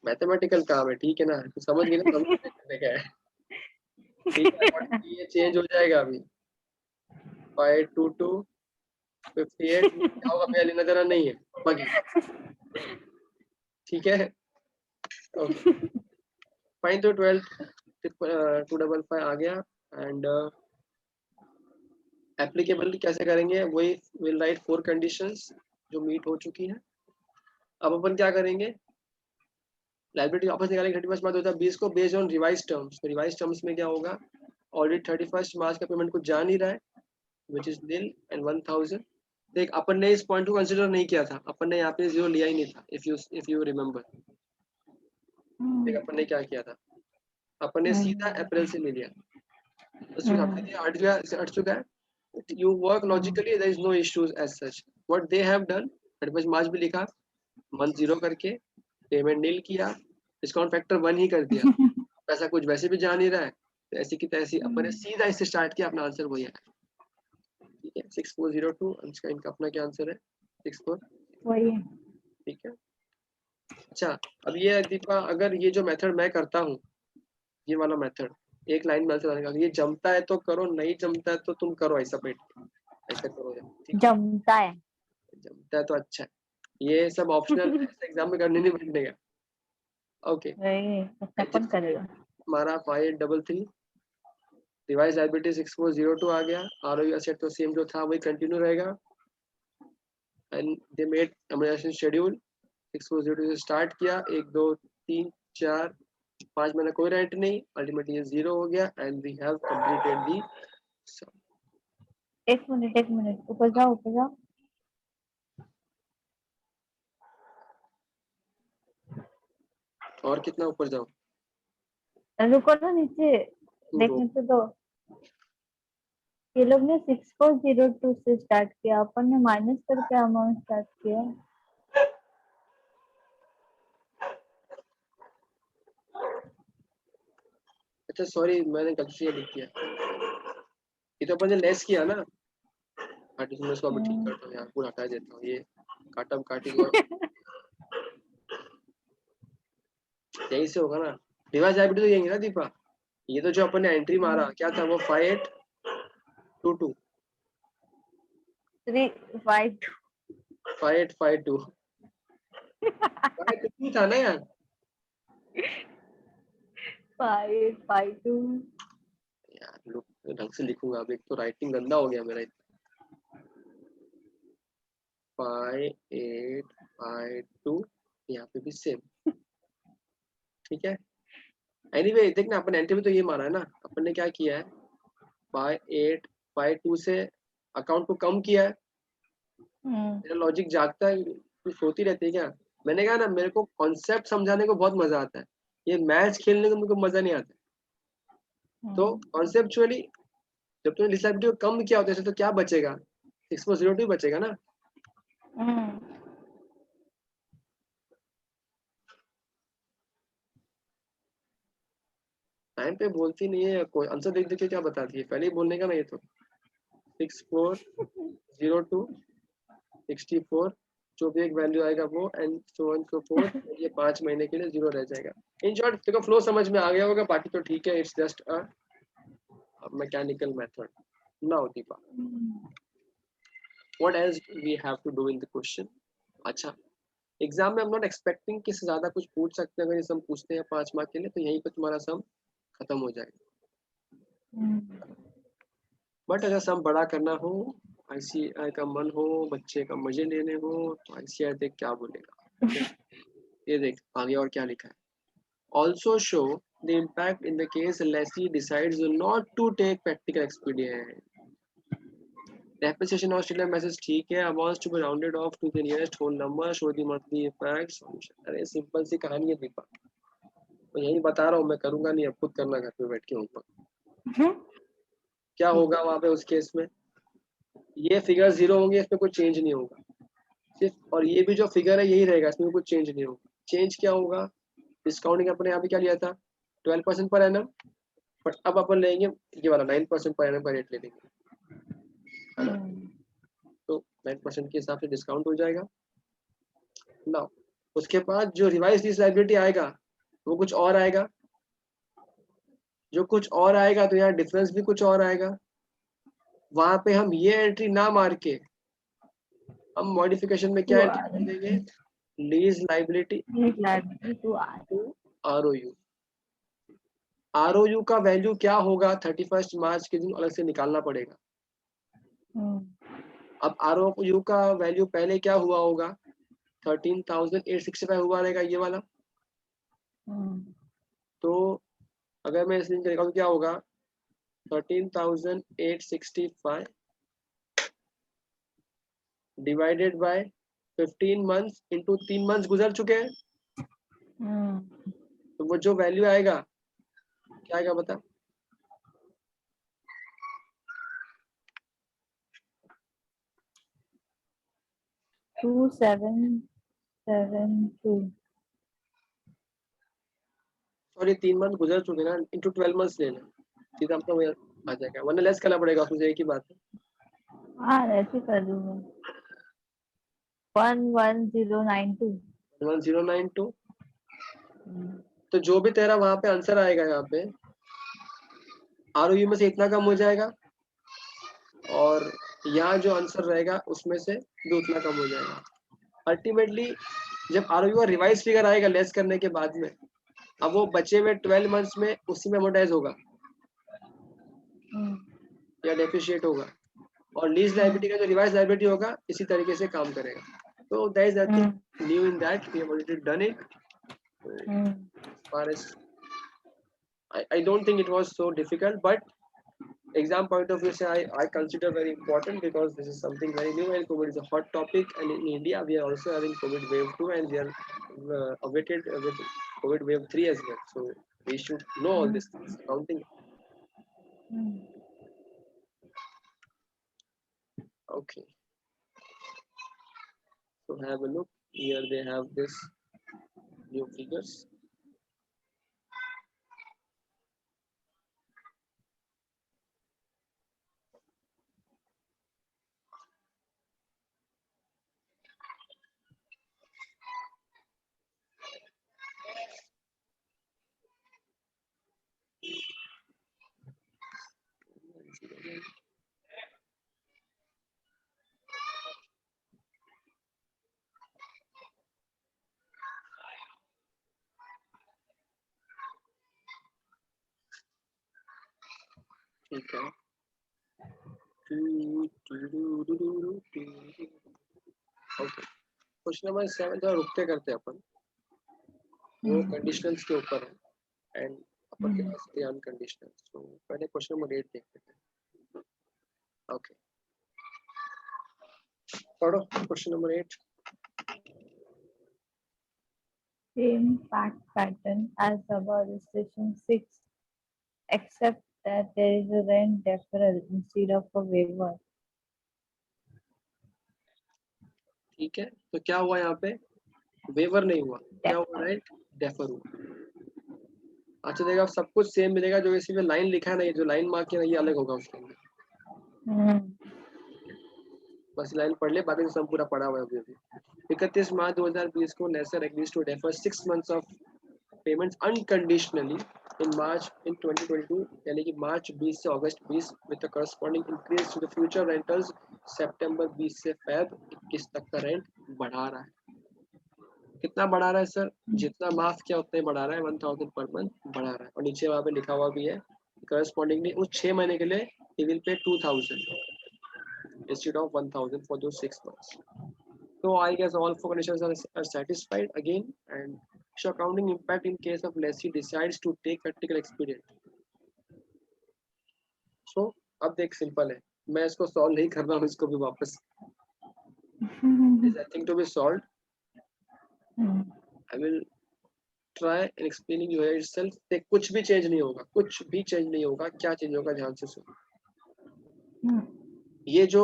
S1: मैथमेटिकल काम है, ठीक है ना, तो समझ गए ना, समझ करने का है। ठीक है, अकॉर्डिंगली ये चेंज हो जाएगा अभी 5 8 2 2 58। क्या होगा भैया? लेना देना नहीं है बाकी, ठीक है। ओके फाइन, तो 12 255 आ गया एंड एप्लीकेबल कैसे करेंगे? वही विल राइट 4 कंडीशंस जो मीट हो चुकी है। अब अपन क्या करेंगे? लाइबिलिटी वापस निकालेंगे 31 मार्च 2020 को बेस्ड ऑन रिवाइज टर्म्स। तो रिवाइज टर्म्स में क्या होगा? ऑलरेडी 31 मार्च का पेमेंट कुछ जा नहीं रहा है, विच इज निल एंड 1000। देख, अपन ने इस पॉइंट को कंसिडर नहीं किया था, अपन ने यहाँ पे 0 लिया ही नहीं था। इफ यू रिमेम्बर, देख अपन ने क्या किया था, अपन ने सीधा अप्रैल से ले लिया, तो हट चुका है। You work logically, there is no issues as such. What they have done, 31 मार्च भी लिखा, मंथ 0 करके पेमेंट नील किया, डिस्काउंट फैक्टर 1 ही कर दिया, पैसा कुछ वैसे भी जा नहीं रहा है, तो ऐसी की तैसी अपन ने सीधा इससे स्टार्ट किया, अपना आंसर वही है। ठीक है 6402 अंश का, इनका अपना क्या आंसर है? 64
S2: वही।
S1: ठीक है। अच्छा, अब ये दीपा, अगर ये जो मेथड मैं करता हूँ, ये वाला मेथड एक लाइन में आंसर आने का, ये जमता है तो करो, नहीं जमता है तो तुम करो ऐसा बैठ के, ऐसा करो, ठीक है?
S2: जमता है।
S1: जमता है तो अच्छा है, ये सब ऑप्शनल है, एग्जाम में करने नहीं बैठने का। ओके,
S2: वही अपन करेगा।
S1: हमारा 5833 रिवाइज लायबिलिटी 6402 आ गया। आरओयू एसेट तो सेम जो था वही कंटिन्यू रहेगा एंड दे मेड अमोनाइजेशन शेड्यूल। 6402 से स्टार्ट किया, 1 2 3 4 5 महीना कोई रेंट नहीं, अल्टीमेटली ये 0 हो गया and we have completed the sum.
S2: 1 minute ऊपर जाओ, ऊपर जाओ।
S1: और कितना ऊपर जाऊं?
S2: रुको ना, नीचे देखने तो दो। ये लोग ने 6402 से स्टार्ट किया, अपन ने माइनस करके अमाउंट स्टार्ट किया।
S1: अच्छा सॉरी, मैंने गलती से लिख दिया, ये तो अपन ने लेस किया ना। हट, इसमें इसको अभी ठीक करता हूँ यार, पूरा हटा देता हूँ, ये काटम काटी हुआ यही से होगा ना। रिवाइज लायबिलिटी तो यही है ना दीपा, ये तो जो अपन ने एंट्री मारा क्या था वो 5822
S2: 3 5
S1: 5852 52 था ना यार।
S2: 5 5 2
S1: यार लोग ढंग से लिखूंगा, अब एक तो राइटिंग गंदा हो गया मेरा। 5852 यहाँ पे भी सेम, ठीक है। एनीवे देख ना, अपन एंट्री में तो ये मारा है ना, अपन ने क्या किया है 5852 से अकाउंट को कम किया है। मेरा लॉजिक जागता है, कुछ होती रहती है क्या? मैंने कहा ना मेरे को कॉन्सेप्ट समझाने को बहुत मजा आता है, ये मैच खेलने को मेरे को मजा नहीं आता। तो कॉन्सेप्चुअली जब तुमने लीस्ट लाइबिलिटी को कम किया होता है तो क्या बचेगा, 6.02 बचेगा ना। टाइम पे बोलती नहीं है, कोई आंसर देख देख के क्या बताती है, पहले ही बोलने का ना ये तो। 6402 64 जो भी एक वैल्यू आएगा वो and so on so fourth, ये 5 महीने के लिए 0 रह जाएगा। इन शॉर्ट देखो फ्लो समझ में आ गया होगा, बाकी तो ठीक है, it's just a mechanical method. Now Deepa, what else we have to do in the question. अच्छा, एग्जाम में आई एम नॉट एक्सपेक्टिंग कि ज्यादा कुछ पूछ सकते हैं, अगर ये सम पूछते हैं 5 मार्क के लिए तो यहीं पे तुम्हारा सम खत्म हो जाएगा। बट अगर सम बड़ा करना हो, आईसीआई का मन हो, बच्चे का मजे लेने हो, तो आईसीआई देख क्या बोलेगा। ये देख आगे और क्या लिखा है। Also show the impact in the case lessee decides not to take practical experience. Depreciation Australia message ठीक है, amounts to be rounded off to the nearest whole number, show the monthly impact solution। अरे simple सी कहानी है दीपा, तो यही बता रहा हूँ, मैं करूंगा नहीं, अब खुद करना घर पे बैठ के ऊपर। क्या होगा वहां पे उस केस में, ये फिगर 0 होंगे, इसमें कोई चेंज नहीं होगा सिर्फ, और ये भी जो फिगर है यही रहेगा, इसमें कुछ चेंज नहीं होगा। चेंज क्या होगा, डिस्काउंटिंग अपने यहाँ पे क्या लिया था 12% पर एनम, बट अब अपन लेंगे ये वाला 9% पर एनम का रेट ले लेंगे, है ना। तो 9% के हिसाब से डिस्काउंट हो जाएगा ना। उसके बाद जो रिवाइज लीज लायबिलिटी आएगा वो कुछ और आएगा, जो कुछ और आएगा तो यहाँ डिफरेंस भी कुछ और आएगा। वहां पे हम ये एंट्री ना मार के हम मॉडिफिकेशन में क्या एंट्री कर देंगे, लीज लायबिलिटी टू आरओयू। आरओयू का वैल्यू क्या होगा 31 मार्च के दिन अलग से निकालना पड़ेगा। अब आरओयू का वैल्यू पहले क्या हुआ होगा, 13,865 हुआ रहेगा ये वाला। तो अगर मैं इस दिन करेगा तो क्या होगा 13,865 divided by 15 months into 3 months गुजर चुके हैं, तो वो जो वैल्यू आएगा क्या आएगा बता। सॉरी 3 मंथ गुजर चुके ना, इंटू 12 मंथ्स लेना, सीधा अपना वो आ जाएगा, वरना लेस करना पड़ेगा उसमें, एक ही बात है।
S2: ऐसे कर दूंगा 11092।
S1: 1092। तो जो भी तेरा वहां पे आंसर आएगा यहाँ पे आरओयू में से इतना कम हो जाएगा, और यहाँ जो आंसर रहेगा उसमें से भी उतना कम हो जाएगा। अल्टीमेटली जब आरओयू का रिवाइज फिगर आएगा लेस करने के बाद में, अब वो बचे हुए 12 मंथ्स में उसी में अमोर्टाइज होगा या डेप्रिशिएट होगा, और लीज लायबिलिटी का जो रिवाइज लायबिलिटी होगा इसी तरीके से काम करेगा। तो there is nothing new in that, we have already done it. as far as I don't think it was so difficult, but exam point of view say I consider very important, because this is something very new and COVID is a hot topic, and in India we are also having COVID wave 2 and we are awaited with COVID wave 3 as well, so we should know all these things, accounting. Okay, so have a look here, they have this new figures. ठीक है, okay, question number 7 थोड़ा रुकते करते हैं अपन, वो conditionals के ऊपर है एंड अपन के पास है अनकंडीशनल, तो पहले क्वेश्चन नंबर 8 देखते हैं। ओके, पढ़ो question number 8।
S2: Same fact pattern as above section 6, except that there is a rent deferral instead of a waiver.
S1: ठीक है, तो क्या हुआ यहाँ पे, वेवर नहीं हुआ, क्या हुआ, रेंट डेफर हुआ। अच्छा देखा, सब कुछ सेम मिलेगा, जो इसी में लाइन लिखा है ना, ये जो लाइन मार्क किया ना, ये अलग होगा उसके अंदर। बस लाइन पढ़ ले, बाकी सब पूरा पढ़ा हुआ है अभी। 31 मार्च 2020 को lessor agrees to defer 6 months of payments unconditionally in March in 2022, यानी कि मार्च 20 से August 20 with the corresponding increase to the future rentals. सितंबर 20 से फेब 21 तक का रेंट बढ़ा रहा है। कितना बढ़ा रहा है सर, जितना माफ किया उतना ही बढ़ा रहा है, 1000 पर मंथ बढ़ा रहा है। और नीचे वहाँ पे लिखा हुआ भी है, करस्पॉन्डिंगली उस 6 महीने के लिए he will pay 2000 instead of 1000 for those 6 months. So I guess all four conditions are satisfied again, and show accounting impact in case of lessee decides to take practical experience. So अब देख simple है, मैं इसको solve नहीं कर रहा हूँ, इसको भी वापस is I think to be solved. I will try and explaining you here itself. देख कुछ भी चेंज नहीं होगा, कुछ भी चेंज नहीं होगा। क्या चेंज होगा, ध्यान से सुनो। ये जो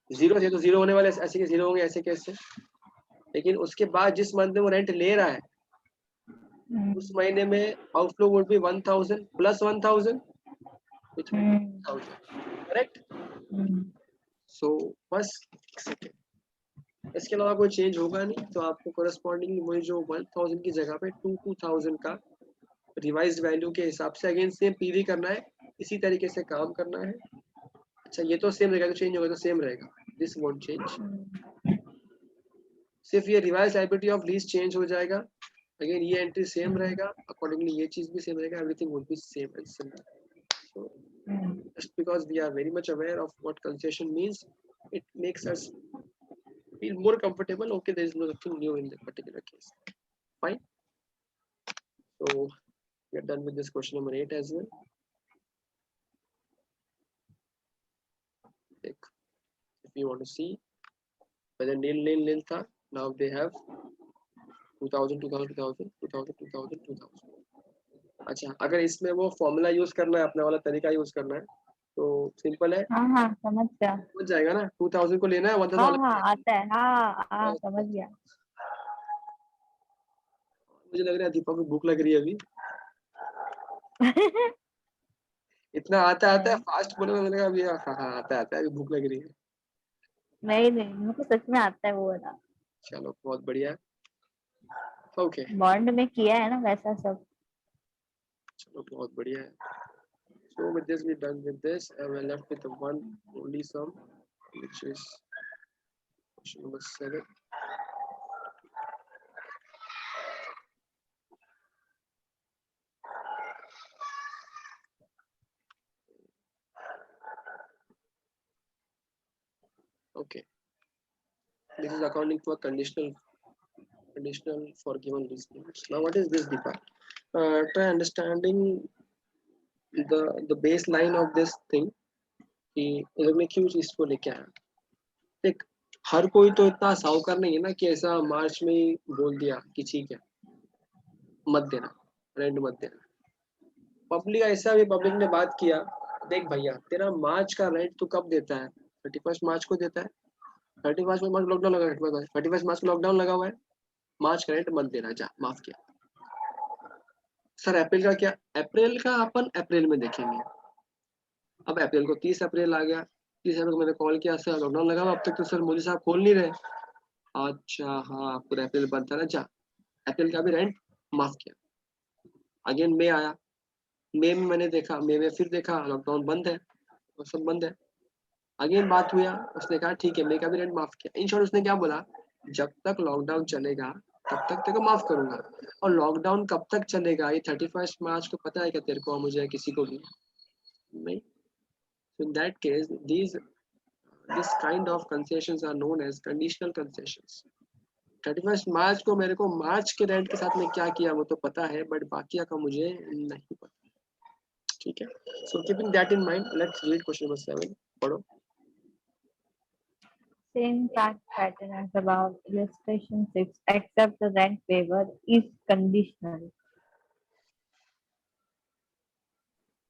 S1: जीरो थे तो जीरो होने वाले, ऐसे के जीरो होंगे, ऐसे कैसे। लेकिन उसके बाद जिस मंथ में वो रेंट ले रहा है उस महीने में outflow would be 1000 plus 1000 which means 1000, correct. So बस इसके अलावा कोई चेंज होगा नहीं, तो आपको कोरस्पॉन्डिंगली वही जो 1000 की जगह पे 2000 का रिवाइज्ड वैल्यू के हिसाब से अगेन सेम पीवी करना है, इसी तरीके से काम करना है। अच्छा ये तो सेम रहेगा, तो चेंज होगा तो सेम रहेगा, दिस वोंट चेंज। सिर्फ ये revise liability of lease change हो जाएगा, अगेन ये एंट्री सेम रहेगा, अकॉर्डिंगली ये चीज भी सेम रहेगा, everything would be same and similar. So just because we are very much aware of what concession means, it makes us feel more comfortable. Okay, there is nothing new in that particular case. Fine. So we are done with this question number 8 as well. If you want to see whether nil tha, now they have 2000 2000 2000 2000 2000 2000। अच्छा अगर इसमें वो formula use करना है, अपना वाला तरीका use करना है, तो सिंपल है।
S2: हाँ समझ गया,
S1: हो जाएगा ना, 2000 को लेना है 1000
S2: हाँ आता है, हाँ समझ गया।
S1: मुझे लग रहा है दीपक को भूख लग रही है अभी। इतना आता है फास्ट बोलने में लगा अभी, हाँ आता है अभी भूख लग रही है।
S2: नहीं मुझे सच में आता है वो वाला।
S1: चलो बहुत बढ़िया। ओके
S2: बॉन्ड में किया है ना वैसा सब।
S1: चलो बहुत बढ़िया है। So with this we done with this, and we're left with the one only sum, which is question number 7. Okay, this is accounting for conditional forgiven lease payments. Now what is this, Deepak? Try understanding the baseline of this thing कि ये लोग ने क्यों चीज को लेके आया। देख हर कोई तो इतना साहूकार नहीं है ना कि ऐसा मार्च में ही बोल दिया कि ठीक है मत देना, रेंट मत देना। पब्लिक ऐसा भी, पब्लिक ने बात किया, देख भैया तेरा मार्च का रेंट तू कब देता है, 31 मार्च को देता है, 31 मार्च लॉकडाउन लगा, 31 मार्च को लॉकडाउन लगा हुआ है, मार्च का रेंट मत देना, जा माफ किया। सर अप्रैल का क्या, अप्रैल का अपन अप्रैल में देखेंगे। अब अप्रैल को 30 अप्रैल आ गया, 30 अप्रैल को मैंने कॉल किया, सर लॉकडाउन लगा हुआ अब तक तो सर मोदी साहब खोल नहीं रहे। अच्छा हाँ पूरा अप्रैल बंद था ना, जा अप्रैल का भी रेंट माफ किया। अगेन मई आया, मई में मैंने देखा, मई में फिर देखा लॉकडाउन बंद है, तो सब बंद है। अगेन बात हुआ, उसने कहा ठीक है मई का भी रेंट माफ किया। इन शॉर्ट उसने क्या बोला, जब तक लॉकडाउन चलेगा तब तक तेरे को माफ करूंगा। और लॉकडाउन कब तक चलेगा ये 31 मार्च को पता है क्या तेरे को, मुझे किसी को भी नहीं। So in that case this kind of concessions are known as conditional concessions. 31 मार्च को मेरे को मार्च के रेंट के साथ में क्या किया वो तो पता है, बट बाकी का मुझे नहीं पता। ठीक है, so keeping that in mind let's read question number 7। पढ़ो।
S2: Same fact pattern as above. Illustration 6. Except the rent waiver is conditional.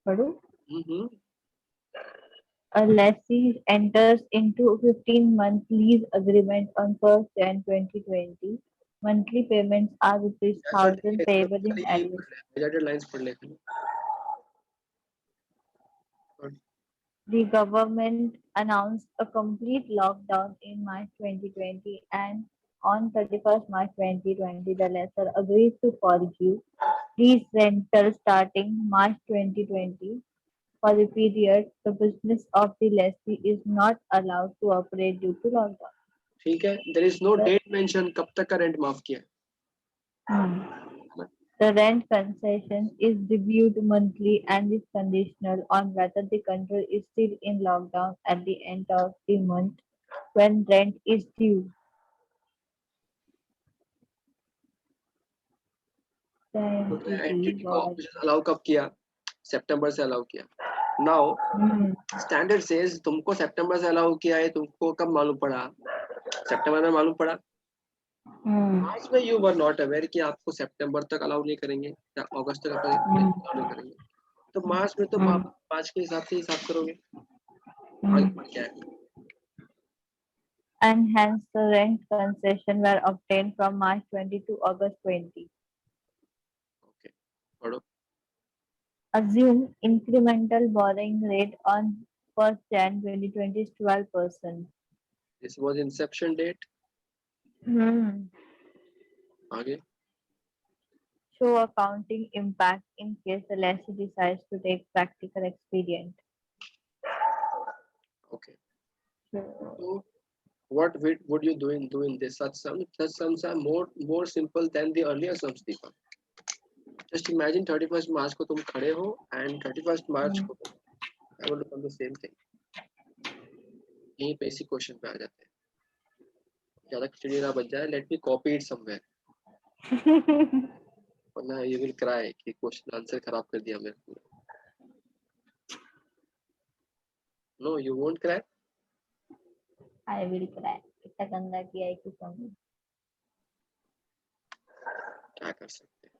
S2: पढ़ो?
S1: हम्म
S2: A lessee enters into 15-month lease agreement on 1st Jan 2020. Monthly payments are rupees
S1: ऐसा ठीक
S2: 1000
S1: है, इसमें
S2: payable in
S1: सारी ये
S2: arrears.
S1: पढ़ ले, मेजर लाइंस पढ़ ले खाली। और
S2: The government announced a complete lockdown in March 2020, and on 31st March 2020, the lessor agreed to forgive lease rental starting March 2020. For the period, the business of the lessee is not allowed to operate due to lockdown.
S1: ठीक है, there is no
S2: The,
S1: date mention कब तक का rent माफ किया
S2: hmm.
S1: है ना?
S2: The rent concession is reviewed monthly and is conditional on whether the country is still in lockdown at the end of the month when rent is due. The
S1: तो
S2: entity
S1: entity को
S2: was
S1: allow कब किया? सितंबर से allow किया। Now
S2: hmm,
S1: standard says तुमको सितंबर से allow किया है, तुमको कब मालूम पड़ा? सितंबर में मालूम पड़ा। मार्च में यू वर नॉट अवेयर कि आपको सितंबर तक अलाउ नहीं करेंगे या अगस्त तक अलाउ नहीं करेंगे, तो मार्च में तो मार्च के हिसाब से हिसाब करोगे। आगे बढ़ क्या है?
S2: and hence the rent concession were obtained from March 20 to August 20.
S1: Okay, पढ़ो।
S2: Assume incremental borrowing rate on 1st Jan 2020 is 12%.
S1: This was inception date. आगे
S2: Show accounting impact in case the lessee decides to take practical expedient.
S1: Okay,
S2: So,
S1: so what would you do in this? Such sums are more simple than the earlier sums, Deepa. Just imagine 31st March को तुम खड़े हो and 31st March को I will do the same thing. यही पे इसी question पे आ जाते हैं। ज्यादा खिचड़ी ना बच जाए, let me copy it somewhere, वरना you will cry कि क्वेश्चन आंसर खराब कर दिया मेरे को। No, you won't cry.
S2: I will cry. इतना गंदा किया है कि समझ।
S1: क्या कर सकते हैं?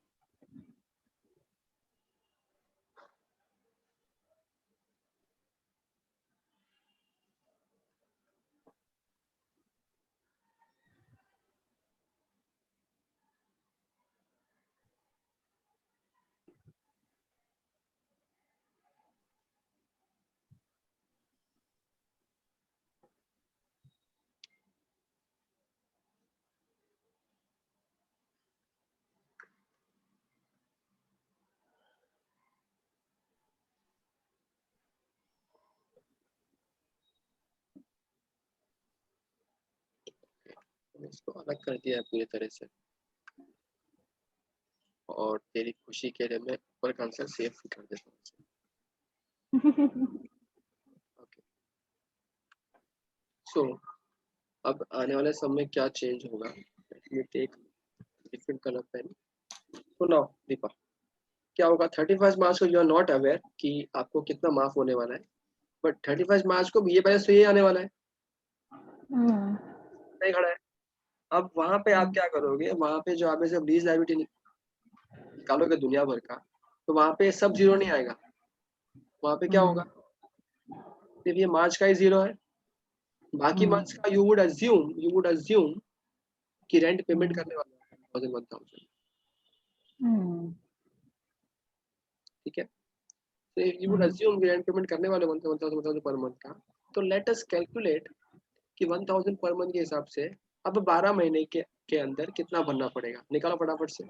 S1: इसको अलग कर दिया है पूरी तरह से, और तेरी खुशी के लिए मैं ऊपर का आंसर सेव कर देता हूँ। ओके, सो अब आने वाले समय में क्या चेंज होगा? Let me take different colour pen. तो नाउ दीपा, क्या होगा 31st मार्च को? यू आर नॉट अवेयर कि आपको कितना माफ होने वाला है, बट 31st मार्च को ये बैलेंस तो ये आने वाला है, नहीं खड़ा है। अब वहां पे आप क्या करोगे? वहां पे जो आप जब लीज लायबिलिटी निकालोगे दुनिया भर का, तो वहां पे सब जीरो नहीं आएगा। वहां पे क्या होगा? सिर्फ ये मार्च का ही जीरो है, बाकी मंथ्स का यू वुड अज्यूम कि रेंट पेमेंट करने वाला है 1000 ठीक है, तो यू वुड अज्यूम कि रेंट पेमेंट करने वाले 1000 पर मंथ का। तो लेट अस कैलकुलेट कि 1000 पर मंथ के हिसाब से अब 12 महीने के अंदर कितना भरना पड़ेगा। निकालो फटाफट से।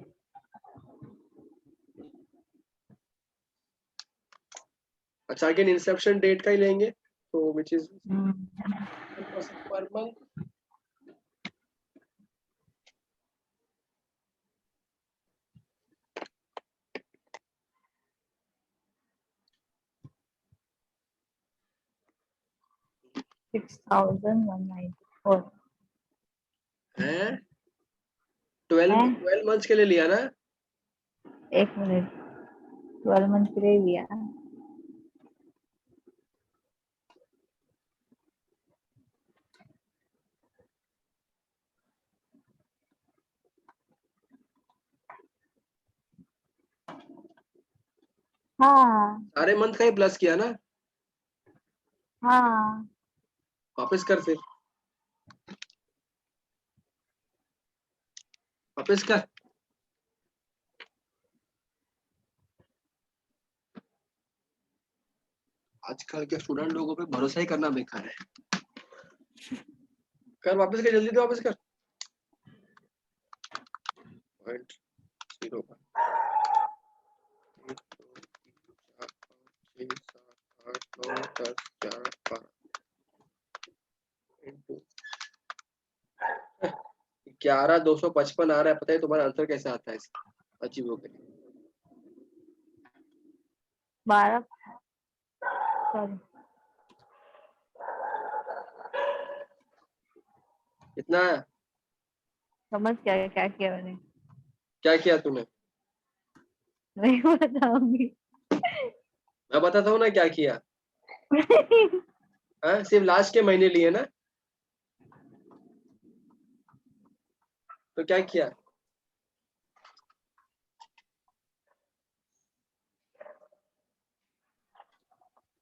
S1: अच्छा, अगेन इंसेप्शन डेट का ही लेंगे, तो विच इज पर मंथ।
S2: $6,194.
S1: है 12 मंथ्स के लिए लिया ना?
S2: एक मिनट, 12 मंथ के लिए लिया। हाँ
S1: सारे मंथ का ही प्लस किया ना,
S2: हाँ
S1: वापस कर फिर, वापस कर। आजकल के स्टूडेंट लोगों पे भरोसा ही करना बेकार है। कर वापस कर, जल्दी तो वापस कर। 0.01 1 2 3 4 5 6 7 8 9 10 11 12 इंटू 11,255 आ रहा है। पता है तुम्हारा आंसर कैसे आता है इसका? अजीब हो गया।
S2: 12 सॉरी
S1: कितना है?
S2: समझ क्या क्या किया मैंने?
S1: क्या किया तूने?
S2: नहीं बताऊंगी।
S1: मैं बताता हूँ ना क्या किया। हाँ, सिर्फ लास्ट के महीने लिए ना, तो क्या किया?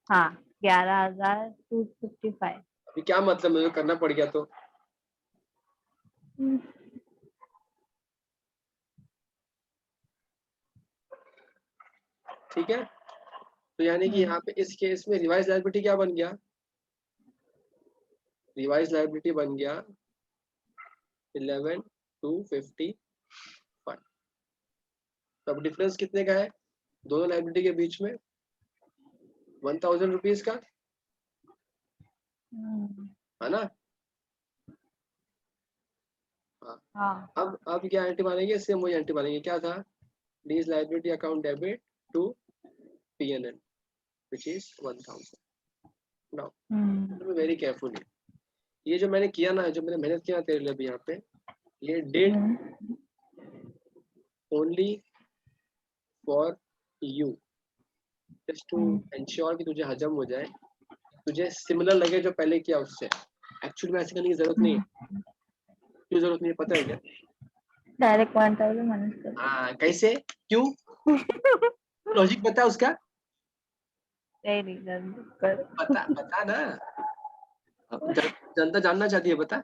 S2: हाँ 11,255।
S1: अभी क्या मतलब, मुझे करना पड़ गया तो? ठीक है, तो यानी कि यहाँ पे इस केस में रिवाइज लायबिलिटी क्या बन गया? रिवाइज लायबिलिटी बन गया 11,255। तो अब डिफरेंस कितने का है दोनों लायबिलिटी के बीच में? 1,000 रुपीज का, है ना? हाँ।
S2: हाँ
S1: अब क्या एंट्री मानेंगे? सेम वही एंट्री मानेंगे। क्या था? Lease liability account debit to PNL which is 1,000। Now very carefully, ये जो मैंने किया ना, जो मैंने मेहनत किया तेरे लिए अभी यहाँ पे, ये did only for you, just to ensure कि तुझे हजम हो जाए, तुझे सिमिलर लगे जो पहले किया उससे। एक्चुअली में ऐसे करने की जरूरत नहीं है। क्यों जरूरत नहीं है पता है क्या?
S2: डायरेक्ट 1,000 माइनस कर दो।
S1: हाँ, कैसे? क्यों? लॉजिक पता है उसका?
S2: नहीं नहीं कर।
S1: बता बता ना, जनता जानना चाहती है, बता।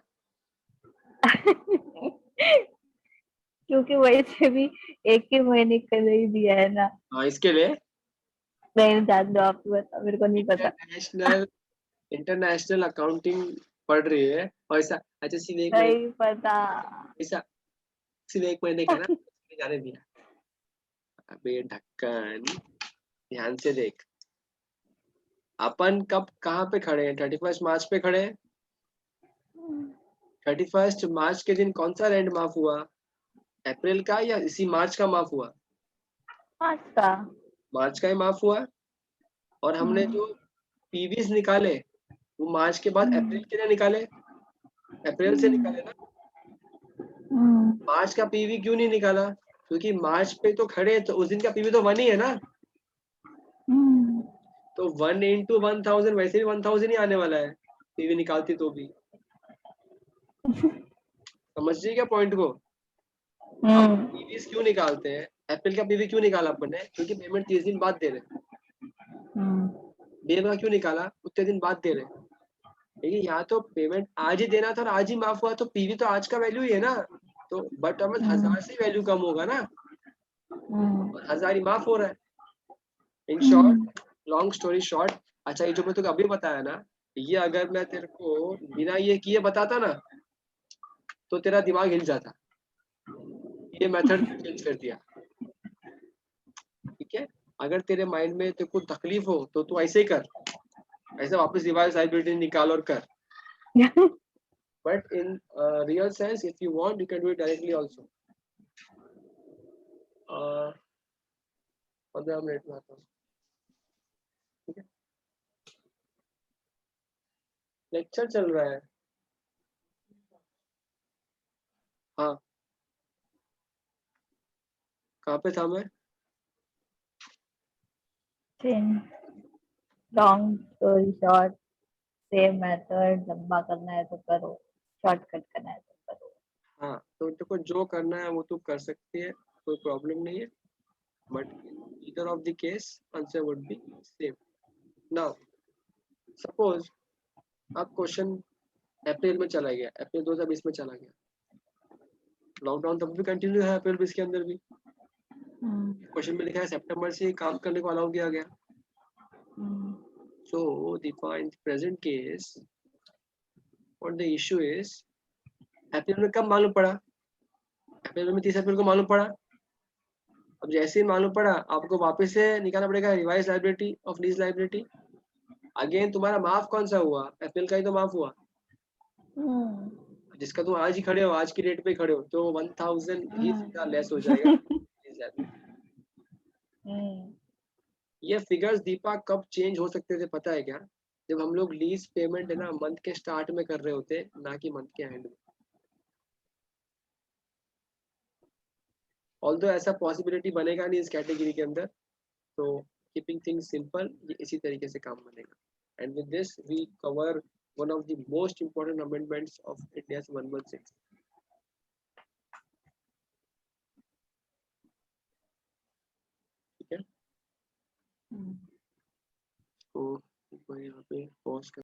S2: क्योंकि वैसे भी एक ही महीने का नहीं दिया है ना।
S1: हाँ, इसके लिए
S2: नहीं जान दो, आप बता, मेरे को नहीं पता।
S1: इंटरनेशनल इंटरनेशनल अकाउंटिंग पढ़ रही है, और ऐसा अच्छा सिर्फ एक महीने,
S2: नहीं पता।
S1: ऐसा सिर्फ एक महीने का ना, जाने दिया। अबे ढक्कन, ध्यान से देख, अपन कब कहाँ पे खड़े हैं? 31 मार्च पे खड़े हैं। 31 मार्च के दिन कौन सा रेंट माफ हुआ? अप्रैल का या इसी मार्च का माफ हुआ?
S2: पाँच का।
S1: मार्च का ही माफ हुआ। और हमने जो पीवीज निकाले वो मार्च के बाद अप्रैल के लिए निकाले, अप्रैल से निकाले ना। मार्च का पीवी क्यों नहीं निकाला? क्योंकि मार्च पे तो खड़े, तो उस दिन का पीवी तो 1 ही है ना, तो 1 इंटू 1,000 वैसे भी 1,000 ही आने वाला है, पीवी निकालती तो भी। समझ रही क्या पॉइंट को? अब पीवीज क्यों निकालते हैं? अप्रैल का पीवी क्यों निकाला अपन ने? क्योंकि पेमेंट 30 दिन बाद दे रहे। का क्यों निकाला? उतने दिन बाद दे रहे। लेकिन यहाँ तो पेमेंट आज ही देना था और आज ही माफ हुआ, तो पीवी तो आज का वैल्यू ही है ना, तो बट हमें 1,000 से वैल्यू कम होगा ना, और 1,000 ही माफ हो रहा है। In short, long story short, अच्छा ये जो मैं तुझे अभी बताया ना, ये अगर मैं तेरे को बिना ये किए बताता ना, तो तेरा दिमाग हिल जाता। ये मेथड चेंज कर दिया, ठीक है? अगर तेरे माइंड में तेरे को तकलीफ हो तो तू ऐसे ही कर, ऐसे वापस रिवाइज लायबिलिटी निकाल और कर। But in real sense if you want you can do it directly also. 15 minute में आता हूँ, ठीक है? लेक्चर चल रहा है। हाँ, कहाँ पे था मैं?
S2: Long story short, same method, लंबा करना है तो करो, शॉर्टकट करना है तो करो।
S1: हाँ, तो देखो जो करना है वो तू कर सकती है, कोई प्रॉब्लम नहीं है। but in either of the case answer would be same. Now suppose अब क्वेश्चन अप्रैल में चला गया, अप्रैल 2020 में चला गया, लॉकडाउन तब भी कंटिन्यू है अप्रैल 20 के अंदर भी। क्वेश्चन में लिखा है सितंबर से काम करने को अलाउ किया गया। So define present case. What the issue is? अप्रैल में कब मालूम पड़ा? अप्रैल में 30 अप्रैल को मालूम पड़ा। अब जैसे ही मालूम पड़ा आपको वापस से निकालना पड़ेगा revise liability of lease liability. Again तुम्हारा माफ कौन सा हुआ? अप्रैल का ही तो माफ हुआ, जिसका तुम आज ही खड़े हो, आज की रेट पे खड़े हो, तो 1000 ही सीधा लेस हो जाएगा लीज लायबिलिटी। ये फिगर्स दीपा कब चेंज हो सकते थे पता है क्या? जब हम लोग लीज पेमेंट है ना मंथ के स्टार्ट में कर रहे होते, ना कि मंथ के एंड में। ऑल्दो ऐसा पॉसिबिलिटी बनेगा नहीं इस कैटेगरी के अंदर, तो कीपिंग थिंग्स सिंपल ये इसी तरीके से काम बनेगा। And with this we cover one of the most important amendments of Ind AS 116। ठीक है, तो यहाँ पे पॉज कर